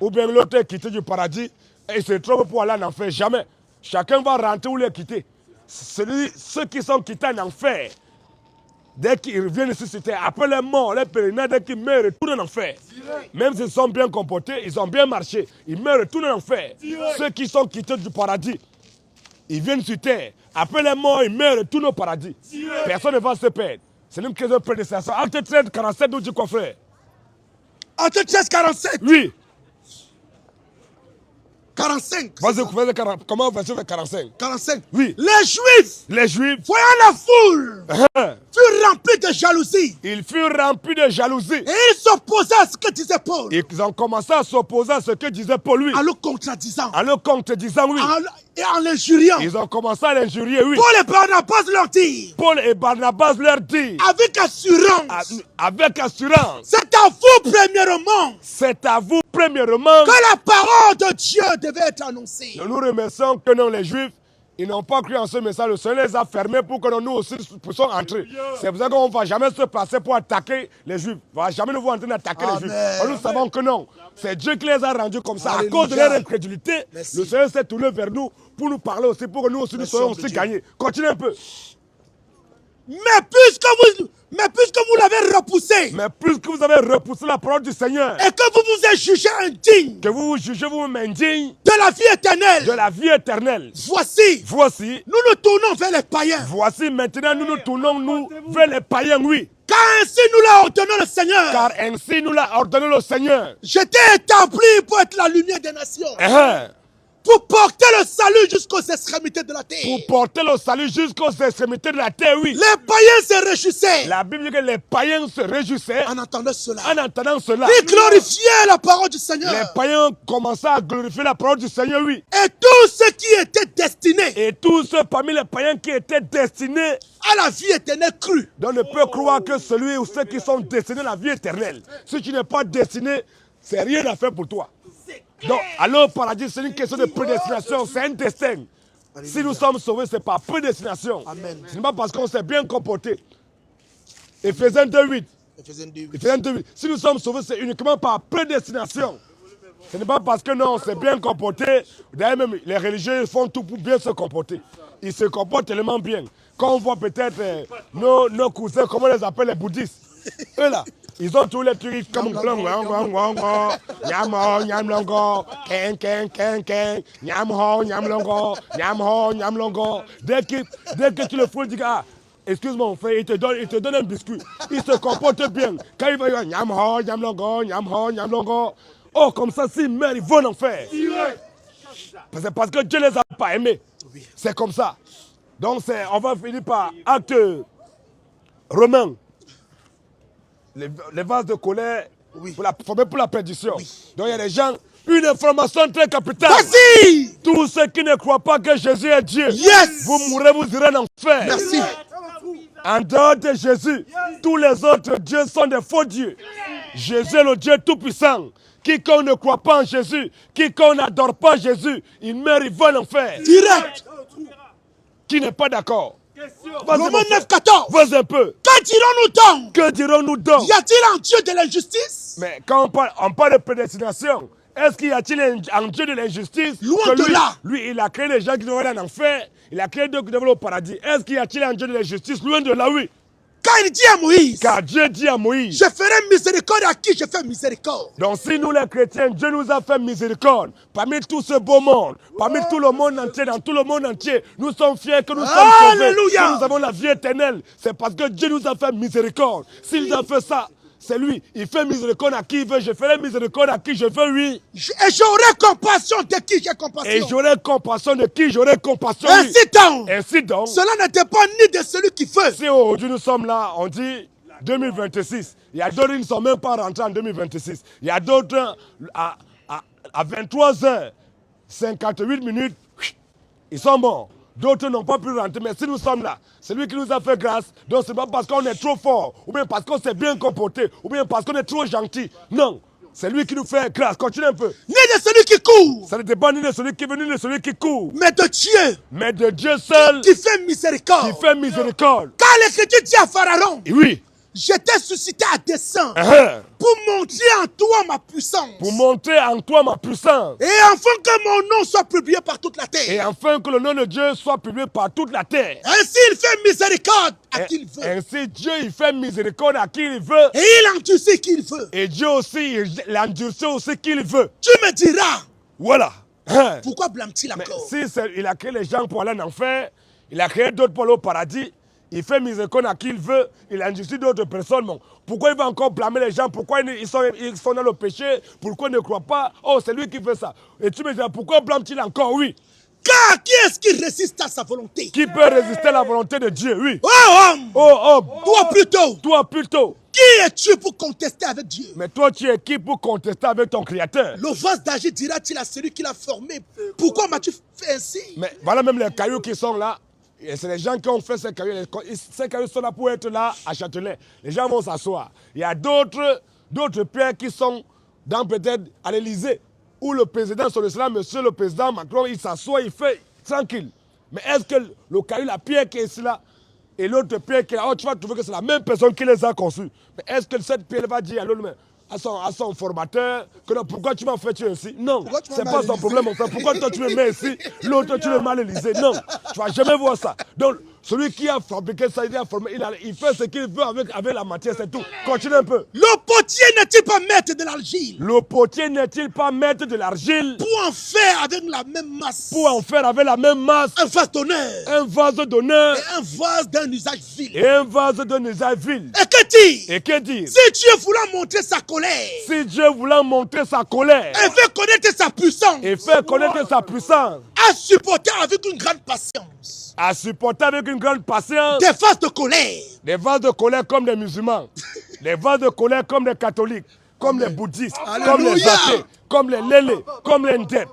Ou bien l'autre est quitté du paradis et il se trompe pour aller en enfer. Jamais. Chacun va rentrer ou les quitter. Ceux qui sont quittés en enfer, dès qu'ils reviennent ici sur terre, après les morts, les pèlerins, dès qu'ils meurent, retournent en enfer. Même s'ils sont bien comportés, ils ont bien marché, ils meurent, retournent en enfer. Ceux qui sont quittés du paradis, ils viennent sur terre. Après les morts, ils meurent, retournent au paradis. Personne ne va se perdre. C'est une question de prédestination. Acte 13, 47, nous dit quoi, frère? Acte 13, 47. Oui. 45. Vas-y, comment verset 45? 45. Oui. Les Juifs, voyant la foule, furent remplis de jalousie. Ils furent remplis de jalousie. Et ils s'opposaient à ce que disait Paul. Ils ont commencé à s'opposer à ce que disait Paul, lui. En le contredisant. Oui. Et en l'injuriant. Ils ont commencé à l'injurier, oui. Paul et Barnabas leur disent. Avec assurance. C'est à vous premièrement. Que la parole de Dieu devait être annoncée. Nous remercions que non, les Juifs, ils n'ont pas cru en ce message. Le Seigneur les a fermés pour que nous aussi puissions entrer. C'est pour ça qu'on ne va jamais se placer pour attaquer les Juifs. On ne va jamais nous voir en train d'attaquer les Juifs. Nous savons que non. C'est Dieu qui les a rendus comme ça. Alléluia. À cause de leur incrédulité, le Seigneur s'est tourné vers nous pour nous parler aussi, pour que nous aussi nous soyons aussi gagnés. Continuez un peu. Mais puisque vous l'avez repoussé. Mais puisque vous avez repoussé la parole du Seigneur. Et que vous vous êtes jugé indigne. Que vous vous jugez vous-même indigne. De la vie éternelle. De la vie éternelle. Voici. Nous nous tournons vers les païens. Voici maintenant nous tournons vers les païens, oui. Car ainsi nous l'a ordonné le Seigneur. J'étais établi pour être la lumière des nations. Pour porter le salut jusqu'aux extrémités de la terre. Pour porter le salut jusqu'aux extrémités de la terre, oui. Les païens se réjouissaient. La Bible dit que les païens se réjouissaient En entendant cela. en entendant cela. Ils glorifiaient la parole du Seigneur. Les païens commençaient à glorifier la parole du Seigneur, oui. Et tous ceux qui étaient destinés Et tous ceux parmi les païens qui étaient destinés, à la vie éternelle crue. donc ne peut croire que celui ou ceux qui sont destinés à la vie éternelle. Si tu n'es pas destiné, c'est rien à faire pour toi. Donc, aller au paradis, c'est une question de prédestination, c'est un destin. Si nous sommes sauvés, ce n'est pas prédestination. Amen. Ce n'est pas parce qu'on s'est bien comporté. Éphésiens 2:8. Éphésiens 2:8. Éphésiens 2:8. Si nous sommes sauvés, c'est uniquement par prédestination. Ce n'est pas parce que non, on s'est bien comporté. D'ailleurs, même les religieux font tout pour bien se comporter. Ils se comportent tellement bien. Quand on voit peut-être nos cousins, comment on les appelle les bouddhistes, eux là, ils ont tous les trucs comme dès que tu le fous, tu dis ah, excuse-moi mon frère, il te donne un biscuit. Il se comporte bien. Quand il va dire oh, comme ça, s'ils meurent, ils vont en enfer. C'est parce que Dieu les a pas aimés. C'est comme ça. Donc on va finir par acte romain. Les vases de colère formés pour la perdition. Donc il y a des gens, une information très capitale. Vas-y! Tous ceux qui ne croient pas que Jésus est Dieu, Yes! vous mourrez, vous irez en enfer. Merci. En dehors de Jésus, tous les autres dieux sont des faux dieux. Jésus est le Dieu tout-puissant. Quiconque ne croit pas en Jésus, quiconque n'adore pas Jésus, il meurt, il va en enfer. Direct. Qui n'est pas d'accord? Romains 9:14. Vas un peu. Que dirons-nous donc? Que dirons-nous donc? Y a-t-il un Dieu de l'injustice? Mais quand on parle de prédestination, est-ce qu'il y a-t-il un Dieu de l'injustice? Loin de là. Lui, il a créé les gens qui devraient aller en enfer. Il a créé d'autres qui devraient aller au paradis. Est-ce qu'il y a-t-il un Dieu de l'injustice? Loin de là, oui. Quand il dit à Moïse, Car Dieu dit à Moïse, je ferai miséricorde à qui je fais miséricorde. donc si nous les chrétiens, Dieu nous a fait miséricorde, parmi tout ce beau monde, parmi tout le monde entier, dans tout le monde entier, nous sommes fiers que nous sommes sauvés, Alléluia. que nous avons la vie éternelle. C'est parce que Dieu nous a fait miséricorde. S'il a fait ça, c'est lui. Il fait miséricorde à qui il veut. Je ferai miséricorde à qui je veux, oui. Et j'aurai compassion de qui j'ai compassion. Et j'aurai compassion de qui j'aurai compassion, oui. Ainsi donc, Cela n'était pas ni de celui qui veut. si aujourd'hui nous sommes là, on dit 2026. Il y a d'autres qui ne sont même pas rentrés en 2026. Il y a d'autres à 23h58 minutes, ils sont morts. D'autres n'ont pas pu rentrer, mais si nous sommes là, c'est lui qui nous a fait grâce. Donc ce n'est pas parce qu'on est trop fort, ou bien parce qu'on s'est bien comporté, ou bien parce qu'on est trop gentil. Non, c'est lui qui nous fait grâce. Continue un peu. Ni de celui qui court, Ça n'était pas ni de celui qui veut, ni de celui qui court, mais de Dieu mais de Dieu seul qui fait miséricorde. qui fait miséricorde. Car l'Écriture dit à Pharaon, Et oui, je t'ai suscité à dessein hein, pour montrer en toi ma puissance. pour montrer en toi ma puissance. Et afin que mon nom soit publié par toute la terre. Et afin que le nom de Dieu soit publié par toute la terre. Ainsi il fait miséricorde à qui il veut. Ainsi Dieu il fait miséricorde à qui il veut. Et il endurcit qui il veut. Et Dieu aussi, il endurcit aussi qui il veut. Tu me diras, Voilà. Hein. pourquoi blâme-t-il Mais encore? si il a créé les gens pour aller en enfer, il a créé d'autres pour aller au paradis, il fait miséricorde à qui il veut, il endurcit d'autres personnes. Bon. Pourquoi il va encore blâmer les gens? Pourquoi ils sont dans le péché? Pourquoi ils ne croient pas? Oh, c'est lui qui fait ça. Et tu me dis, pourquoi blâme-t-il encore? Oui. Car qui est-ce qui résiste à sa volonté? Qui peut résister à la volonté de Dieu? Oui. Oh homme! Oh, homme. Toi plutôt! Qui es-tu pour contester avec Dieu? Mais toi, tu es qui pour contester avec ton Créateur? L'offense d'agir dira-t-il à celui qui l'a formé, pourquoi m'as-tu fait ainsi? Mais voilà même les cailloux qui sont là. Et c'est les gens qui ont fait ces cailloux. Ces cailloux sont là pour être là à Châtelet. Les gens vont s'asseoir. Il y a d'autres pierres qui sont dans peut-être à l'Élysée, où le président, sur cela, monsieur le président Macron, il s'assoit, il fait tranquille. Mais est-ce que le caillou, la pierre qui est ici là, et l'autre pierre qui est là, oh, tu vas trouver que c'est la même personne qui les a conçus. Mais est-ce que cette pierre va dire à l'autre, à son formateur, que non, pourquoi tu m'as fait ainsi? Non, c'est pas son problème, mon frère. Pourquoi toi tu me mets ici, l'autre tu le mets à l'Élysée? Non, tu vas jamais voir ça. Donc, Celui qui a fabriqué ça, il a formé, il fait ce qu'il veut avec la matière, c'est tout. Continue un peu. Le potier n'est-il pas maître de l'argile? Le potier n'est-il pas maître de l'argile? Pour en faire avec la même masse. Pour en faire avec la même masse. Un vase d'honneur. Un vase d'honneur. Et un vase d'un usage vil. Et un vase d'un usage vil. Et que dire? Et que dire? Si Dieu voulant montrer sa colère. Si Dieu voulant montrer sa colère. Et fait connaître sa puissance. Et faire connaître sa puissance. À supporter avec une grande patience. À supporter avec une grande patience. Des vases de colère. Des vases de colère comme des musulmans. Des vases de colère comme des catholiques. Comme les bouddhistes. Alléluia. Comme les athées. Comme les lélés. Comme les ndep.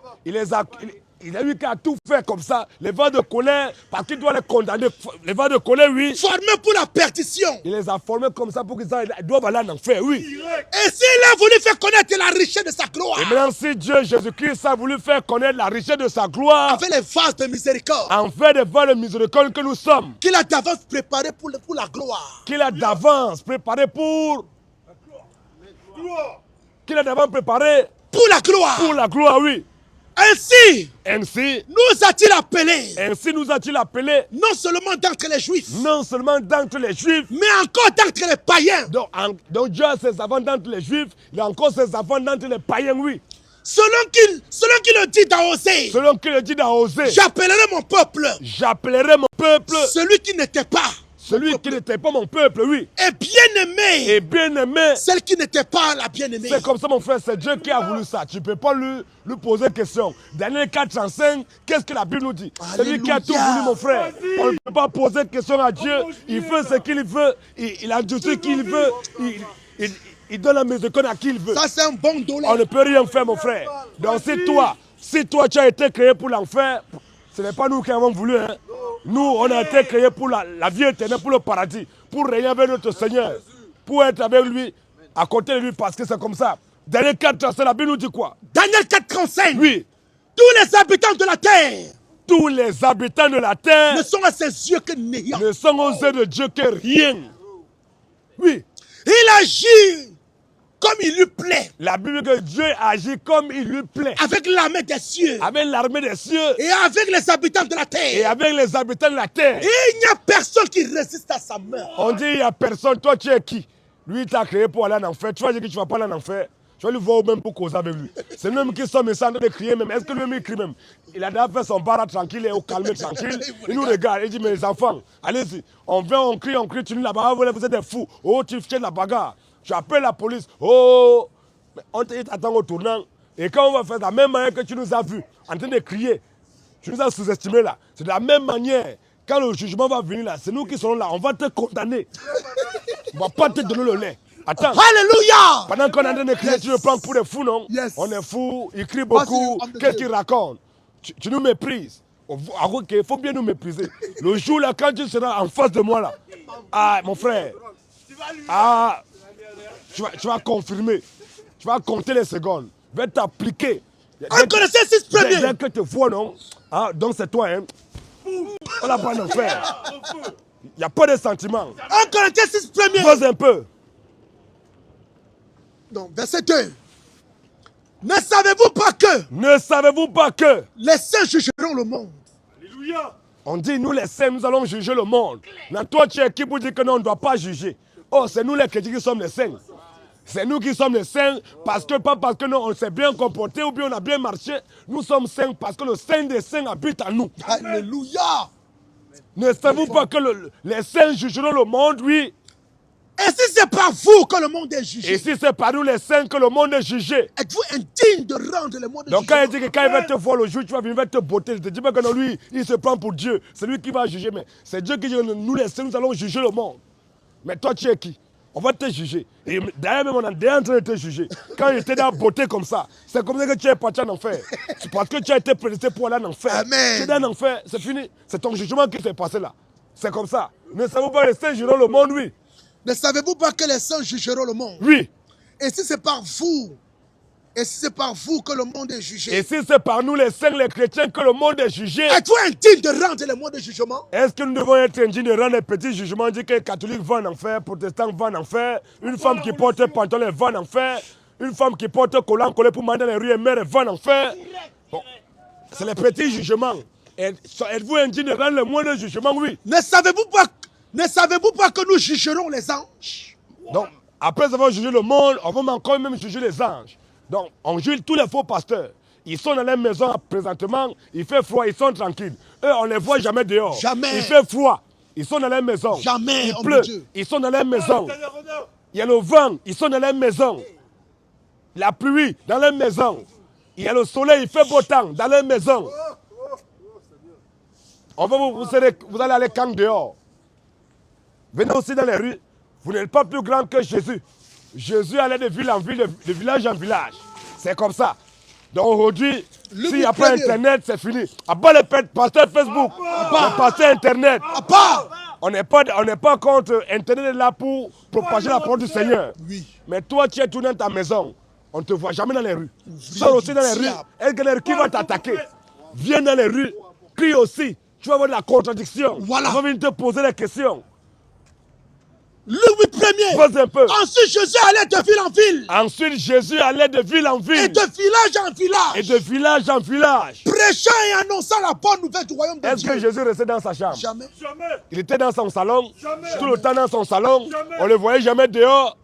Il a eu qu'à tout faire comme ça. Les vases de colère, parce qu'il doit les condamner. Les vases de colère, oui. Formés pour la perdition. Il les a formés comme ça pour qu'ils doivent aller en enfer, oui. Et s'il a voulu faire connaître la richesse de sa gloire. Et maintenant, si Dieu, Jésus-Christ, a voulu faire connaître la richesse de sa gloire. Avec les vases de miséricorde. En fait des vases de miséricorde que nous sommes. Qu'il a d'avance préparé pour la gloire. Qu'il a d'avance préparé pour. Qu'il a d'avance préparé. Pour la gloire. Pour la gloire, oui. Ainsi, nous a-t-il appelés. Ainsi nous a-t-il appelés. Non seulement d'entre les juifs. Non seulement d'entre les juifs. Mais encore d'entre les païens. Donc Dieu a ses enfants d'entre les juifs. Il a encore ses enfants d'entre les païens, oui. Selon qu'il le dit dans Osée. Selon qu'il le dit dans Osée. J'appellerai mon peuple. J'appellerai mon peuple. Celui qui n'était pas. Celui qui n'était pas mon peuple, oui. Et bien-aimé. Et bien-aimé. Celle qui n'était pas la bien-aimée. C'est comme ça, mon frère, c'est Dieu qui a voulu ça. Tu ne peux pas lui poser question. Daniel 4:5, qu'est-ce que la Bible nous dit? C'est lui qui a tout voulu, mon frère. On ne peut pas poser question à Dieu. Il fait ce qu'il veut. Il a tout ce qu'il veut. Il donne la miséricorde à qui il veut. Ça, c'est un bon dollar. On ne peut rien faire, mon frère. Donc, si toi, tu as été créé pour l'enfer, ce n'est pas nous qui avons voulu, hein. Nous, on a été créés pour la vie éternelle, pour le paradis, pour régner avec notre Seigneur, pour être avec lui, à côté de lui, parce que c'est comme ça. Daniel 4:35, la Bible nous dit quoi? Daniel 4:35. Oui. Tous les habitants de la terre. Tous les habitants de la terre ne sont à ses yeux que néant. Ne sont aux yeux de Dieu que rien. Oui. Il agit comme il lui plaît. La Bible dit que Dieu agit comme il lui plaît. Avec l'armée des cieux. Avec l'armée des cieux. Et avec les habitants de la terre. Et avec les habitants de la terre. Et il n'y a personne qui résiste à sa main. On dit il n'y a personne. Toi, tu es qui? Lui, il t'a créé pour aller en enfer. Tu vas dire que tu ne vas pas aller en enfer. Tu vas lui voir même pour causer avec lui. C'est lui-même qui sommes en train de crier même. Est-ce que lui-même il crie même? Il a déjà fait son bar tranquille et au calme tranquille. Il nous regarde. Il dit, mais les enfants, allez-y. On vient, on crie, tu nous là-bas. Vous êtes des fous. Oh, tu fais de la bagarre. Tu appelles la police. Oh, mais on t'attend au tournant. Et quand on va faire de la même manière que tu nous as vus, en train de crier, tu nous as sous-estimé là. C'est de la même manière. Quand le jugement va venir là, c'est nous qui serons là. On va te condamner. On ne va pas te donner le lait. Attends. Alléluia. Pendant qu'on est en train de crier, tu me prends pour des fous, non? On est fous, il crie beaucoup. Qu'est-ce qu'il raconte? Tu nous méprises. Il faut bien nous mépriser. Le jour là, quand tu seras en face de moi là, ah, mon frère, ah, tu vas confirmer. Tu vas compter les secondes. Je vais t'appliquer. On connaissait 6 premiers. Dès que tu vois, non? Ah, donc c'est toi, hein? On n'a pas d'en faire. Il n'y a pas de sentiments. On connaissait 6 premiers. Pose un peu. Donc, verset 2. Ne savez-vous pas que. Ne savez-vous pas que. Les saints jugeront le monde. Alléluia. On dit, nous les saints, nous allons juger le monde. Mais toi, tu es qui pour dire que non, on ne doit pas juger? Oh, c'est nous les chrétiens qui sommes les saints. C'est nous qui sommes les saints, pas parce que nous, on s'est bien comporté ou bien on a bien marché. Nous sommes saints parce que le saint des saints habite en nous. Alléluia. Ne savez-vous pas que les saints jugeront le monde, oui? Et si c'est par vous que le monde est jugé? Et si c'est par nous les saints que le monde est jugé? Êtes-vous indigne de rendre le monde jugé? Donc quand il dit que quand il va te voir le jour, tu vas venir, il va te botter. Je te dis pas que non, lui, il se prend pour Dieu. C'est lui qui va juger, mais c'est Dieu qui dit que nous les saints, nous allons juger le monde. Mais toi, tu es qui? On va te juger. Et d'ailleurs, même on est en train de te juger. Quand il était dans la beauté comme ça, c'est comme ça que tu es parti en enfer. C'est parce que tu as été prédestiné pour aller en enfer. Amen. Tu es dans l'enfer, c'est fini. C'est ton jugement qui s'est passé là. C'est comme ça. Ne savez-vous pas les saints jugeront le monde, oui? Ne savez-vous pas que les saints jugeront le monde? Oui. Et si c'est par vous? Et si c'est par vous que le monde est jugé? Et si c'est par nous les saints, les chrétiens, que le monde est jugé? Êtes-vous indigne de rendre le monde jugement? Est-ce que nous devons être indignes de rendre les petits jugements? Dit que les catholiques vont en enfer, les protestants vont en enfer, une femme qui porte un pantalon va en enfer, une femme qui porte un collant collé pour manger dans les rues et mère va en enfer. Bon. C'est les petits jugements. Êtes-vous indigne de rendre le moindre jugement? Oui. Ne savez-vous pas que nous jugerons les anges? Donc, après avoir jugé le monde, on va encore même juger les anges. Donc, on juge tous les faux pasteurs. Ils sont dans leur maison présentement, il fait froid, ils sont tranquilles. Eux, on ne les voit jamais dehors. Jamais. Il fait froid, ils sont dans leur maison. Jamais, Il oh pleut, mon Dieu. ils sont dans leur maison. Il y a le vent, ils sont dans leur maison. La pluie, dans leur maison. Il y a le soleil, il fait beau temps, dans leur maison. On va vous allez aller quand dehors. Venez aussi dans les rues. Vous n'êtes pas plus grand que Jésus. Jésus allait de ville en ville, de village en village. C'est comme ça. Donc aujourd'hui, s'il n'y a pas Internet, c'est fini. À bas les pasteur Facebook, le pasteur Internet. On n'est pas contre Internet est là pour propager la parole du Seigneur. Oui. Mais toi, tu es tout dans ta maison. On ne te voit jamais dans les rues. Sors aussi dans les rues. Est-ce qui va t'attaquer? Viens dans les rues. Crie aussi. Tu vas avoir de la contradiction. Voilà. On va venir te poser des questions. Louis Ier. Pose un peu. Ensuite, Jésus allait de ville en ville. Ensuite, Jésus allait de ville en ville. Et de village en village. Et de village en village. Prêchant et annonçant la bonne nouvelle du royaume de Est-ce Dieu. que Jésus restait dans sa chambre? Jamais. Il était dans son salon. Tout le temps dans son salon. On ne le voyait jamais dehors.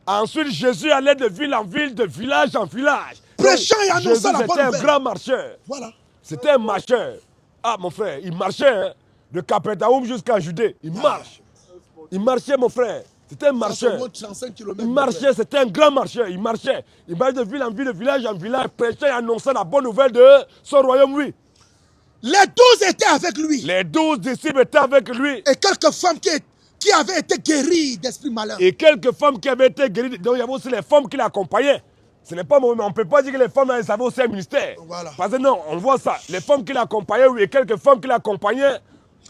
Ensuite, Jésus allait de ville en ville, de village en village. Prêchant et annonçant la bonne C'était un nouvelle. grand marcheur. Voilà. C'était un marcheur. Ah, mon frère, il marchait hein, de Capernaum jusqu'à Judée. Il marche. Il marchait, mon frère. C'était un marcheur. 35 km. Il marchait, c'était un grand marcheur. Il marchait. Il marchait de ville en ville, de village en village, prêchant et annonçant la bonne nouvelle de son royaume, oui. Les 12 étaient avec lui. Les 12 disciples étaient avec lui. Et quelques femmes qui avaient été guéries d'esprit malin. Et quelques femmes qui avaient été guéries. Donc il y avait aussi les femmes qui l'accompagnaient. Ce n'est pas on ne peut pas dire que les femmes elles avaient aussi un ministère. Voilà. Parce que non, on voit ça. Les femmes qui l'accompagnaient, oui, et quelques femmes qui l'accompagnaient.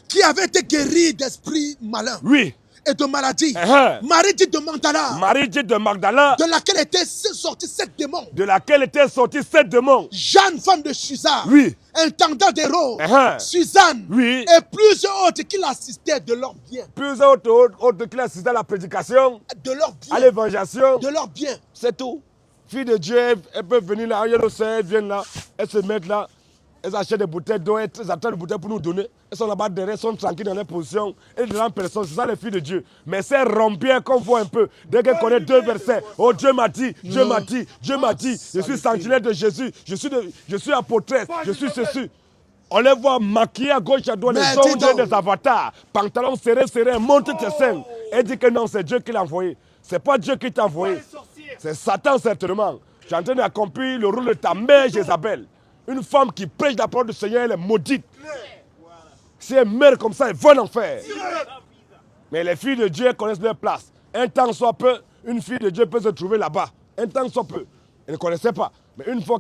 Qui avaient été guéries d'esprit malin. Oui. Et de maladie. Marie dit de Magdala. Marie dit de Magdala. De laquelle étaient sortis 7 démons. De laquelle étaient sortis 7 démons. Jeanne, femme de Susa. Oui. Intendant d'Héros. Suzanne. Oui. Et plusieurs autres qui l'assistaient de leur bien. Plusieurs autres qui l'assistaient à la prédication. De leur bien. À l'évangélisation. De leur bien. C'est tout. Filles de Dieu, elles peuvent venir là, elles viennent là, elles se mettent là, elles achètent des bouteilles d'eau, elles attendent des bouteilles pour nous donner. Elles sont là-bas derrière, elles sont tranquilles dans leur position. Elles ne rendent personne, c'est ça les filles de Dieu. Mais c'est rompières qu'on voit un peu. Dès qu'elles connaissent 2 versets, oh Dieu m'a dit, Dieu m'a dit, Dieu m'a dit, je suis sentinelle de Jésus, je suis apôtresse, je suis ceci. On les voit maquillés à gauche à droite, les gens des avatars, pantalons serrés, montent tes seins. Elle dit que non, c'est Dieu qui l'a envoyé. C'est pas Dieu qui t'a envoyé. C'est Satan certainement. Tu es en train d'accomplir le rôle de ta mère Jézabel. Une femme qui prêche la parole du Seigneur, elle est maudite. Si elle meurt comme ça, elle va en enfer. Mais les filles de Dieu connaissent leur place. Un temps soit peu, une fille de Dieu peut se trouver là-bas. Un temps soit peu. Elle ne connaissait pas. Mais une fois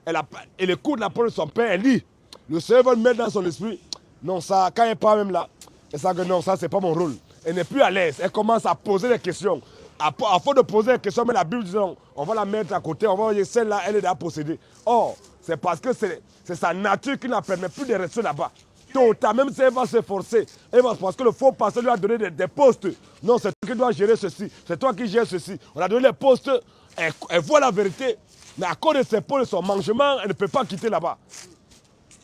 elle écoute la parole de son père, elle lit. Le Seigneur va le mettre dans son esprit. Non, ça, quand elle n'est pas même là, elle sait que non, ça, c'est pas mon rôle. Elle n'est plus à l'aise. Elle commence à poser des questions. À force de poser des questions, mais la Bible dit non, on va la mettre à côté, on va dire celle-là, elle est déjà possédée. Or, c'est parce que c'est sa nature qui ne la permet plus de rester là-bas. Tôt ou tard, même si elle va s'efforcer, parce que le faux pasteur lui a donné des postes. Non, c'est toi qui dois gérer ceci, c'est toi qui gères ceci. On a donné les postes, elle voit la vérité, mais à cause de ses pôles, de son mangement, elle ne peut pas quitter là-bas.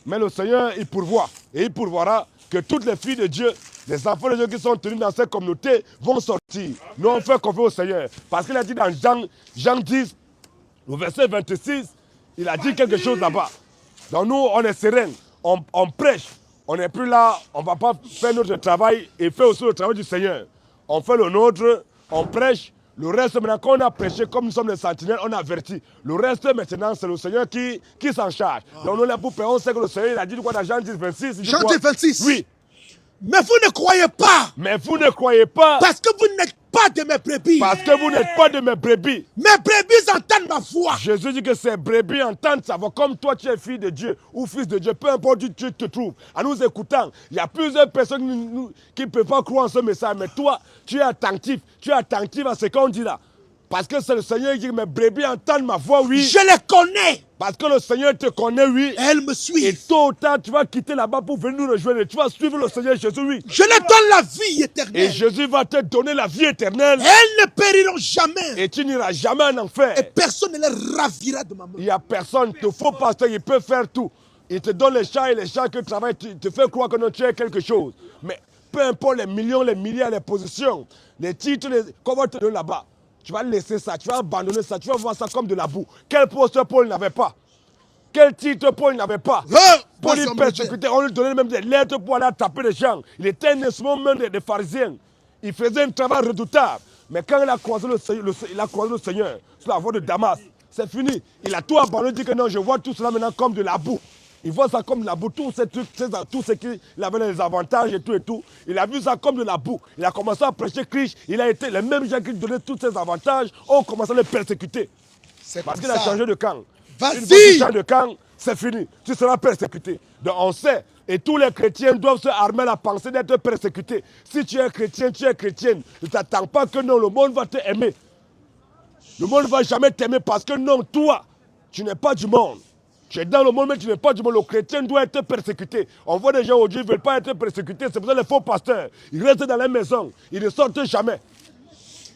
Mais le Seigneur, il pourvoit, et il pourvoira que toutes les filles de Dieu, les enfants de Dieu qui sont tenus dans cette communauté vont sortir. Nous, on fait confiance au Seigneur. Parce qu'il a dit dans Jean 10, au verset 26, il a dit quelque chose là-bas. Donc nous, on est serein, on prêche. On n'est plus là, on ne va pas faire notre travail et faire aussi le travail du Seigneur. On fait le nôtre, on prêche. Le reste, maintenant, quand on a prêché, comme nous sommes des sentinelles, on a averti. Le reste, maintenant, c'est le Seigneur qui s'en charge. Donc nous, là, pour on sait que le Seigneur, il a dit quoi dans Jean 10, 26 Jean 10, 26. Oui. Mais vous ne croyez pas. Mais vous ne croyez pas. Parce que vous n'êtes pas de mes brebis. Parce que vous n'êtes pas de mes brebis. Mes brebis entendent ma voix. Jésus dit que ces brebis entendent sa voix. Comme toi, tu es fille de Dieu ou fils de Dieu, peu importe où tu te trouves. En nous écoutant, il y a plusieurs personnes qui ne peuvent pas croire en ce message. Mais toi, tu es attentif à ce qu'on dit là. Parce que c'est le Seigneur qui dit que mes brebis entendent ma voix, oui. Je les connais. Parce que le Seigneur te connaît, oui. Elle me suit. Et tôt ou tard, tu vas quitter là-bas pour venir nous rejoindre. Tu vas suivre le Seigneur Jésus, oui. Je leur donne la vie éternelle. Et Jésus va te donner la vie éternelle. Elles ne périront jamais. Et tu n'iras jamais en enfer. Et personne ne les ravira de ma main. Il n'y a personne, le faux pasteur, il peut faire tout. Il te donne les champs et les champs que tu travailles, te fait croire que non, tu es quelque chose. Mais peu importe les millions, les milliards, les positions, les titres, qu'on va te donner là-bas, tu vas laisser ça, tu vas abandonner ça, tu vas voir ça comme de la boue. Quel poste Paul n'avait pas? Quel titre Paul n'avait pas? Paul il persécutait, on lui donnait même des lettres pour aller taper les gens. Il était un instrument même des pharisiens. Il faisait un travail redoutable. Mais quand il a croisé le Seigneur sur la voie de Damas, c'est fini. Il a tout abandonné, il dit que non, je vois tout cela maintenant comme de la boue. Il voit ça comme de la boue, tous ces trucs, tout ce qu'il avait les avantages et tout. Il a vu ça comme de la boue. Il a commencé à prêcher Christ. Il a été les mêmes gens qui lui donnaient tous ces avantages, ont commencé à le persécuter. Parce qu'il a changé de camp. Une fois que tu changes de camp, c'est fini. Tu seras persécuté. Donc on sait. Et tous les chrétiens doivent se armer à la pensée d'être persécutés. Si tu es chrétien, tu es chrétienne. Ne t'attends pas que non, le monde va t'aimer. Le monde ne va jamais t'aimer parce que non, toi, tu n'es pas du monde. Tu es dans le monde, mais tu n'es pas du monde. Le chrétien doit être persécuté. On voit des gens aujourd'hui qui ne veulent pas être persécutés. C'est pour ça les faux pasteurs, ils restent dans la maison. Ils ne sortent jamais.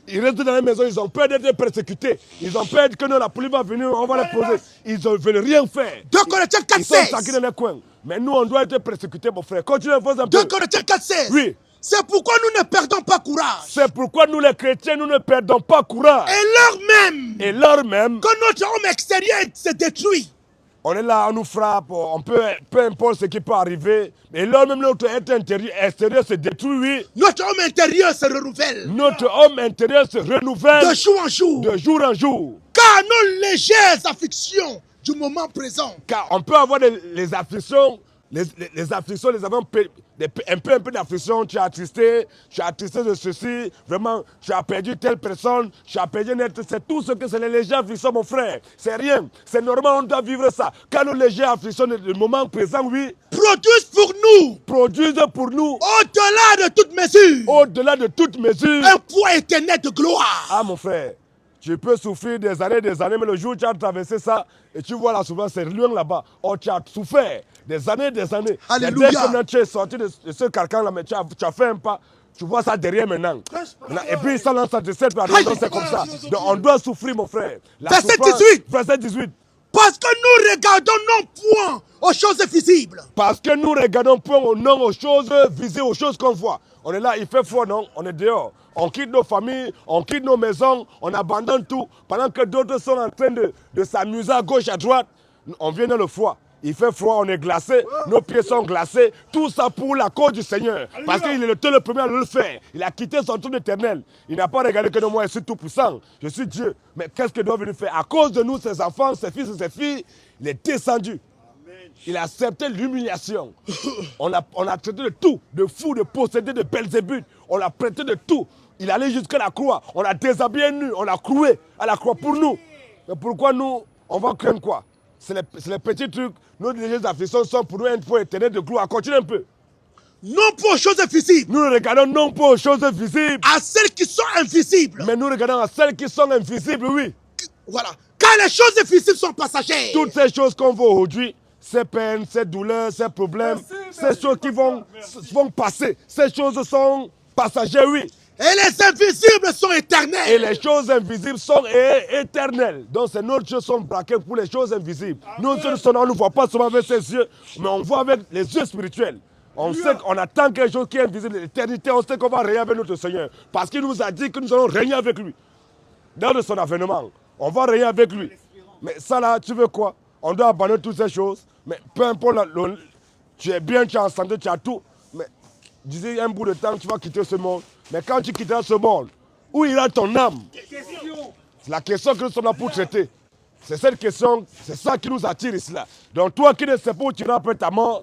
Ils restent dans la maison, ils ont peur d'être persécutés. Ils ont peur que non, la police va venir, on va les poser. Ils ne veulent rien faire. 2 Corinthiens 4, Ils sont saqués dans les coins. Mais nous, on doit être persécutés, mon frère. Continue à faire un peu. 2 Corinthiens 4, 16. Oui. C'est pourquoi nous ne perdons pas courage. C'est pourquoi nous, les chrétiens, nous ne perdons pas courage. Et l'heure même Que notre homme extérieur se détruit. On est là, on nous frappe, peu importe ce qui peut arriver. Et là même notre être extérieur se détruit, oui. Notre homme intérieur se renouvelle. Notre homme intérieur se renouvelle de jour en jour. De jour en jour. Car nos légères afflictions du moment présent. Car on peut avoir les afflictions, les afflictions, les avons un peu d'affliction, tu es attristé de ceci, vraiment, tu as perdu telle personne, tu as perdu net, c'est tout ce que c'est les légères afflictions, mon frère. C'est rien, c'est normal, on doit vivre ça. Car nos légères afflictions, le moment présent, oui, produisent pour nous, au-delà de toute mesure, un poids éternel de gloire. Ah, mon frère. Tu peux souffrir des années, mais le jour où tu as traversé ça, et tu vois la souffrance, c'est loin là-bas. Oh, tu as souffert des années. Alléluia. Et dès que tu es sorti de ce carcan-là, mais tu as fait un pas, tu vois ça derrière maintenant. Et puis ça lance à 17, c'est comme ça. Donc on doit souffrir, mon frère. Verset 18. Parce que nous regardons non point aux choses visibles. Parce que nous regardons point non aux choses visibles, aux choses qu'on voit. On est là, il fait froid, non? On est dehors. On quitte nos familles, on quitte nos maisons, on abandonne tout. Pendant que d'autres sont en train de s'amuser à gauche, à droite, on vient dans le froid. Il fait froid, on est glacé, nos pieds sont glacés. Tout ça pour la cause du Seigneur. Parce qu'il est le premier à le faire. Il a quitté son trône éternel. Il n'a pas regardé que moi, je suis tout puissant. Je suis Dieu. Mais qu'est-ce qu'il doit venir faire? À cause de nous, ses enfants, ses fils et ses filles, il est descendu. Il a accepté l'humiliation. On a traité de tout, de fou, de possédé, de Belzébuth. On l'a prêté de tout. Il allait jusqu'à la croix. On l'a déshabillé nu. On l'a cloué à la croix pour nous. Mais pourquoi nous, on va craindre quoi? C'est les petits trucs. Nos légères afflictions sont pour nous un point éternel de gloire. Continue un peu. Non pas aux choses visibles. Nous regardons non pas aux choses visibles. À celles qui sont invisibles. Mais nous regardons à celles qui sont invisibles, oui. Voilà. Car les choses visibles sont passagères. Toutes ces choses qu'on voit aujourd'hui, ces peines, ces douleurs, ces problèmes, ces choses qui vont passer. Ces choses sont passagères, oui. Et les invisibles sont éternels. Et les choses invisibles sont éternelles. Donc ces notre choses sont braquées pour les choses invisibles. Nous, on ne voit pas seulement avec ses yeux, mais on voit avec les yeux spirituels. On sait qu'on attend quelque chose qui est invisible. L'éternité, on sait qu'on va régner avec notre Seigneur. Parce qu'il nous a dit que nous allons régner avec lui. Dans son avènement, on va régner avec lui. Mais ça là, tu veux quoi? On doit abandonner toutes ces choses. Mais peu importe, tu es bien, tu es en santé, tu as tout. Mais disais un bout de temps, tu vas quitter ce monde. Mais quand tu quitteras ce monde, où ira ton âme? C'est la question que nous sommes là pour traiter. C'est cette question, c'est ça qui nous attire ici là. Donc toi qui ne sais pas où tu iras après ta mort,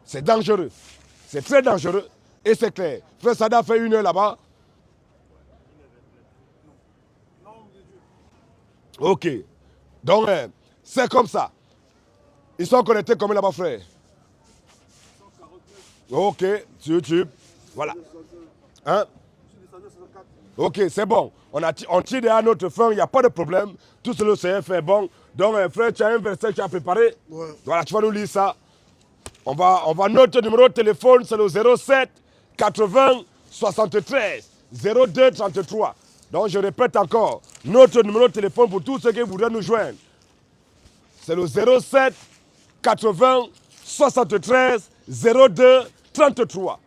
c'est dangereux. C'est très dangereux et c'est clair. Frère Sada fait 1 heure là-bas. Ok. Donc, c'est comme ça. Ils sont connectés comme là-bas, frère. Ok, sur YouTube. Voilà. Hein? Ok, c'est bon. On tire derrière notre fin, il n'y a pas de problème. Tout ce que le Seigneur fait bon. Donc, frère, tu as un verset que tu as préparé. Ouais. Voilà, tu vas nous lire ça. On va notre numéro de téléphone, c'est le 07 80 73 02 33. Donc, je répète encore, notre numéro de téléphone pour tous ceux qui voudraient nous joindre, c'est le 07 80 73 02 33.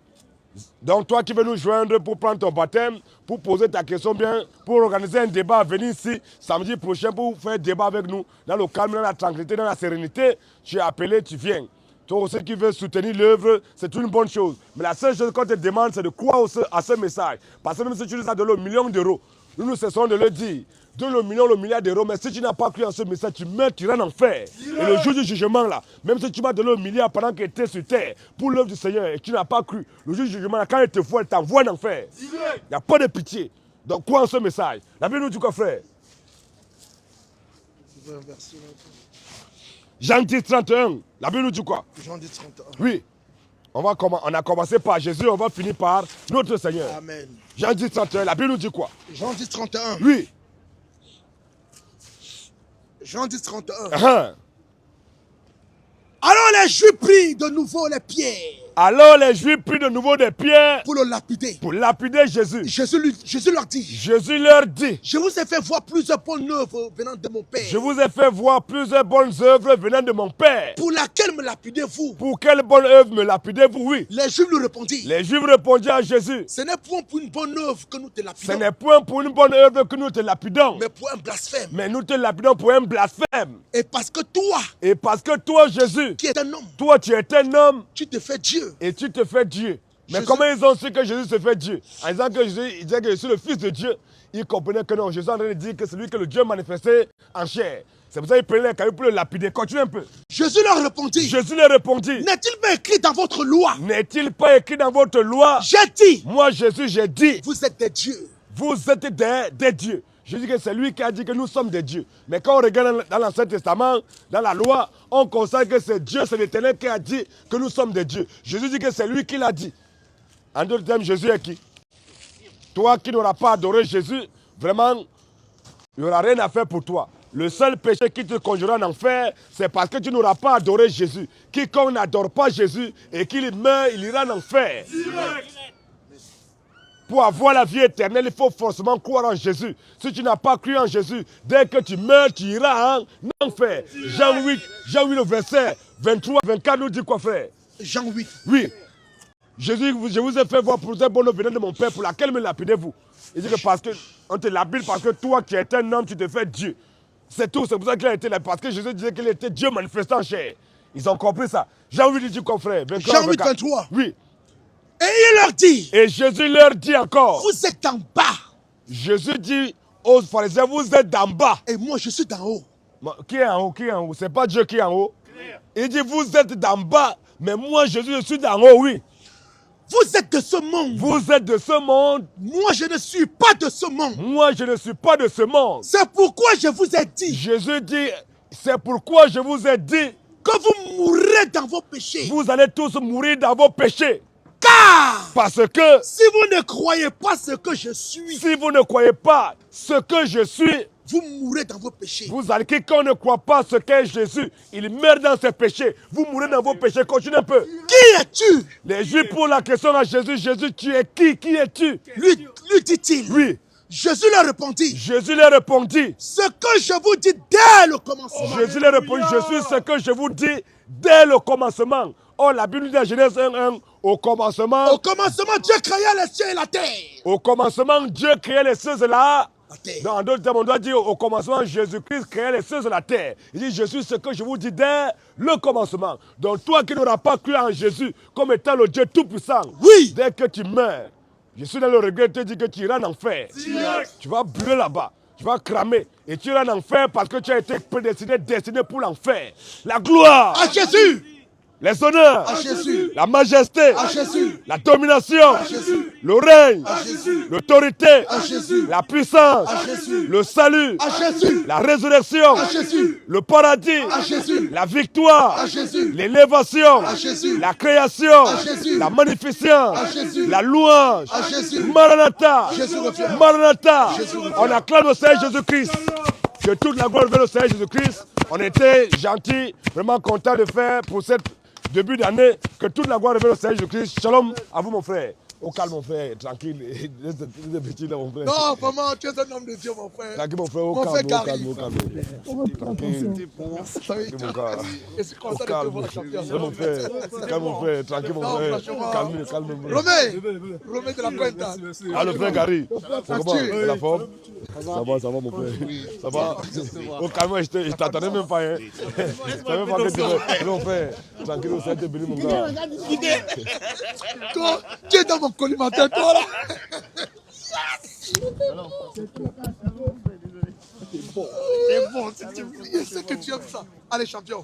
Donc toi qui veux nous joindre pour prendre ton baptême, pour poser ta question bien, pour organiser un débat, venir ici samedi prochain pour faire un débat avec nous dans le calme, dans la tranquillité, dans la sérénité, tu es appelé, tu viens. Toi aussi qui veux soutenir l'œuvre, c'est une bonne chose. Mais la seule chose qu'on te demande, c'est de croire à ce message. Parce que même si tu nous as donné 1 million d'euros, nous cessons de le dire. Donne le million, le milliard d'euros, mais si tu n'as pas cru en ce message, tu meurs, tu iras en enfer. Et le jour du jugement, là, même si tu m'as donné 1 milliard pendant que tu étais sur terre pour l'œuvre du Seigneur et tu n'as pas cru, le jour du jugement, là, quand il te voit, il t'envoie en enfer. Il n'y a pas de pitié. Donc, crois en ce message. La Bible nous dit quoi, frère? Jean 10, 31. La Bible nous dit quoi? Jean 10, 31. Oui. On a commencé par Jésus, on va finir par notre Seigneur. Amen. Jean 10, 31. La Bible nous dit quoi? Jean 10, 31. Oui. Jean 10, 31. Alors les Juifs prirent de nouveau les pierres. Alors les Juifs prirent de nouveau des pierres pour le lapider. Pour lapider Jésus. Jésus leur dit. Jésus leur dit. Je vous ai fait voir plusieurs bonnes œuvres venant de mon Père. Je vous ai fait voir plusieurs bonnes œuvres venant de mon Père. Pour laquelle me lapidez-vous? Pour quelle bonne œuvre me lapidez-vous? Oui. Les Juifs lui répondirent. Les Juifs répondirent à Jésus. Ce n'est point pour une bonne œuvre que nous te lapidons. Ce n'est point pour une bonne œuvre que nous te lapidons. Mais pour un blasphème. Mais nous te lapidons pour un blasphème. Et parce que toi. Et parce que toi, Jésus. Qui est un homme. Toi, tu es un homme. Tu te fais Dieu. Et tu te fais Dieu. Mais Jésus... comment ils ont su que Jésus se fait Dieu? En disant que Jésus, il disait que je suis le Fils de Dieu. Ils comprenaient que non, Jésus est en train de dire que c'est lui que le Dieu manifesté en chair. C'est pour ça qu'il prenait les cailloux pour le lapider. Continue un peu. Jésus leur répondit. Jésus leur répondit. N'est-il pas écrit dans votre loi? N'est-il pas écrit dans votre loi? J'ai dit. Moi, Jésus, j'ai dit. Vous êtes des dieux. Vous êtes des dieux. Je dis que c'est lui qui a dit que nous sommes des dieux. Mais quand on regarde dans l'Ancien Testament, dans la loi, on constate que c'est Dieu, c'est l'Éternel qui a dit que nous sommes des dieux. Jésus dit que c'est lui qui l'a dit. En d'autres termes, Jésus est qui? Toi qui n'auras pas adoré Jésus, vraiment, il n'y aura rien à faire pour toi. Le seul péché qui te conduira en enfer, c'est parce que tu n'auras pas adoré Jésus. Quiconque n'adore pas Jésus et qu'il meurt, il ira en enfer. Pour avoir la vie éternelle, il faut forcément croire en Jésus. Si tu n'as pas cru en Jésus, dès que tu meurs, tu iras en enfer. Jean 8, le verset 23, 24 nous dit quoi, frère? Jean 8. Oui. Jésus, je vous ai fait voir pour cette bonne œuvre venant de mon Père, pour laquelle me lapidez-vous. Il dit que parce que on te lapide parce que toi qui es un homme, tu te fais Dieu. C'est tout, c'est pour ça qu'il a été là. Parce que Jésus disait qu'il était Dieu manifesté en chair. Ils ont compris ça. Jean 8 dit quoi, frère? 23, Jean 8, 23. Oui. Et il leur dit. Et Jésus leur dit encore. Vous êtes en bas. Jésus dit aux pharisiens, vous êtes en bas. Et moi, je suis d'en haut. Qui est en haut? Qui est en haut? C'est pas Dieu qui est en haut. Il dit, vous êtes d'en bas. Mais moi, Jésus, je suis d'en haut, oui. Vous êtes de ce monde. Vous êtes de ce monde. Moi, je ne suis pas de ce monde. Moi, je ne suis pas de ce monde. C'est pourquoi je vous ai dit. Jésus dit, c'est pourquoi je vous ai dit. Que vous mourrez dans vos péchés. Vous allez tous mourir dans vos péchés. Car. Parce que. Si vous ne croyez pas ce que je suis. Si vous ne croyez pas ce que je suis. Vous mourrez dans vos péchés. Vous allez, quiconque ne croit pas ce qu'est Jésus, il meurt dans ses péchés. Vous mourrez dans vos péchés. Continue un peu. Qui es-tu? Les Juifs posent la question à Jésus. Jésus, tu es qui? Qui es-tu? Lui dit-il. Oui. Jésus leur répondit. Jésus leur répondit. Ce que je vous dis dès le commencement. Jésus leur répondit. Je suis ce que je vous dis dès le commencement. Oh, la Bible dit dans Genèse 1:1, au commencement. Au commencement, Dieu créa les cieux et la terre. Au commencement, Dieu créait les cieux et la terre. En d'autres termes, on doit dire au commencement, Jésus-Christ créait les cieux et la terre. Il dit, je suis ce que je vous dis dès le commencement. Donc toi qui n'auras pas cru en Jésus comme étant le Dieu Tout-Puissant, oui. Dès que tu meurs, je suis dans le regret de te dire que tu iras en enfer. Tu vas brûler là-bas. Tu vas cramer. Et tu iras en enfer parce que tu as été prédestiné, destiné pour l'enfer. La gloire à Jésus. Les honneurs, à Jésus. La majesté, à Jésus. La domination, à Jésus. Le règne, l'autorité, à Jésus. La puissance, à Jésus. Le salut, à Jésus. La résurrection, à Jésus. Le paradis, à Jésus. La victoire, à Jésus. L'élévation, à Jésus. La création, à Jésus. La magnificence, à Jésus. La louange, à Jésus. Maranatha, Jésus revient. Maranatha. Jésus revient. On acclame le Seigneur Jésus-Christ. Que toute la gloire vers le Seigneur Jésus-Christ. On était gentils, vraiment contents de faire pour cette début d'année, que toute la gloire revienne au Seigneur Jésus-Christ. Shalom à vous, mon frère. Au calme, mon frère, tranquille. Les petits là, mon frère. Non, vraiment, tu es un homme de Dieu, mon frère. Tranquille, mon frère, au Mon calme, frère au calme, au calme. Tranquille. Tranquille, Mon gars. je suis Au content de te calme, voir, champion. mon frère. Calme, mon frère, tranquille, mon Non, frère. franchement. Calme, calme, mon frère. Romé de la Cuenta. Ah, le frère Gary. C'est comment? tu- C'est la forme? Ça va, mon frère. Ça va? Au calme, je t'attendais même pas. Hein. Je savais pas que tu veux. Mon frère, tranquille, ça a été béni, mon gars. Toi, tu es dans mon collimateur, toi là. C'est bon, je sais que tu aimes ça. Allez, champion.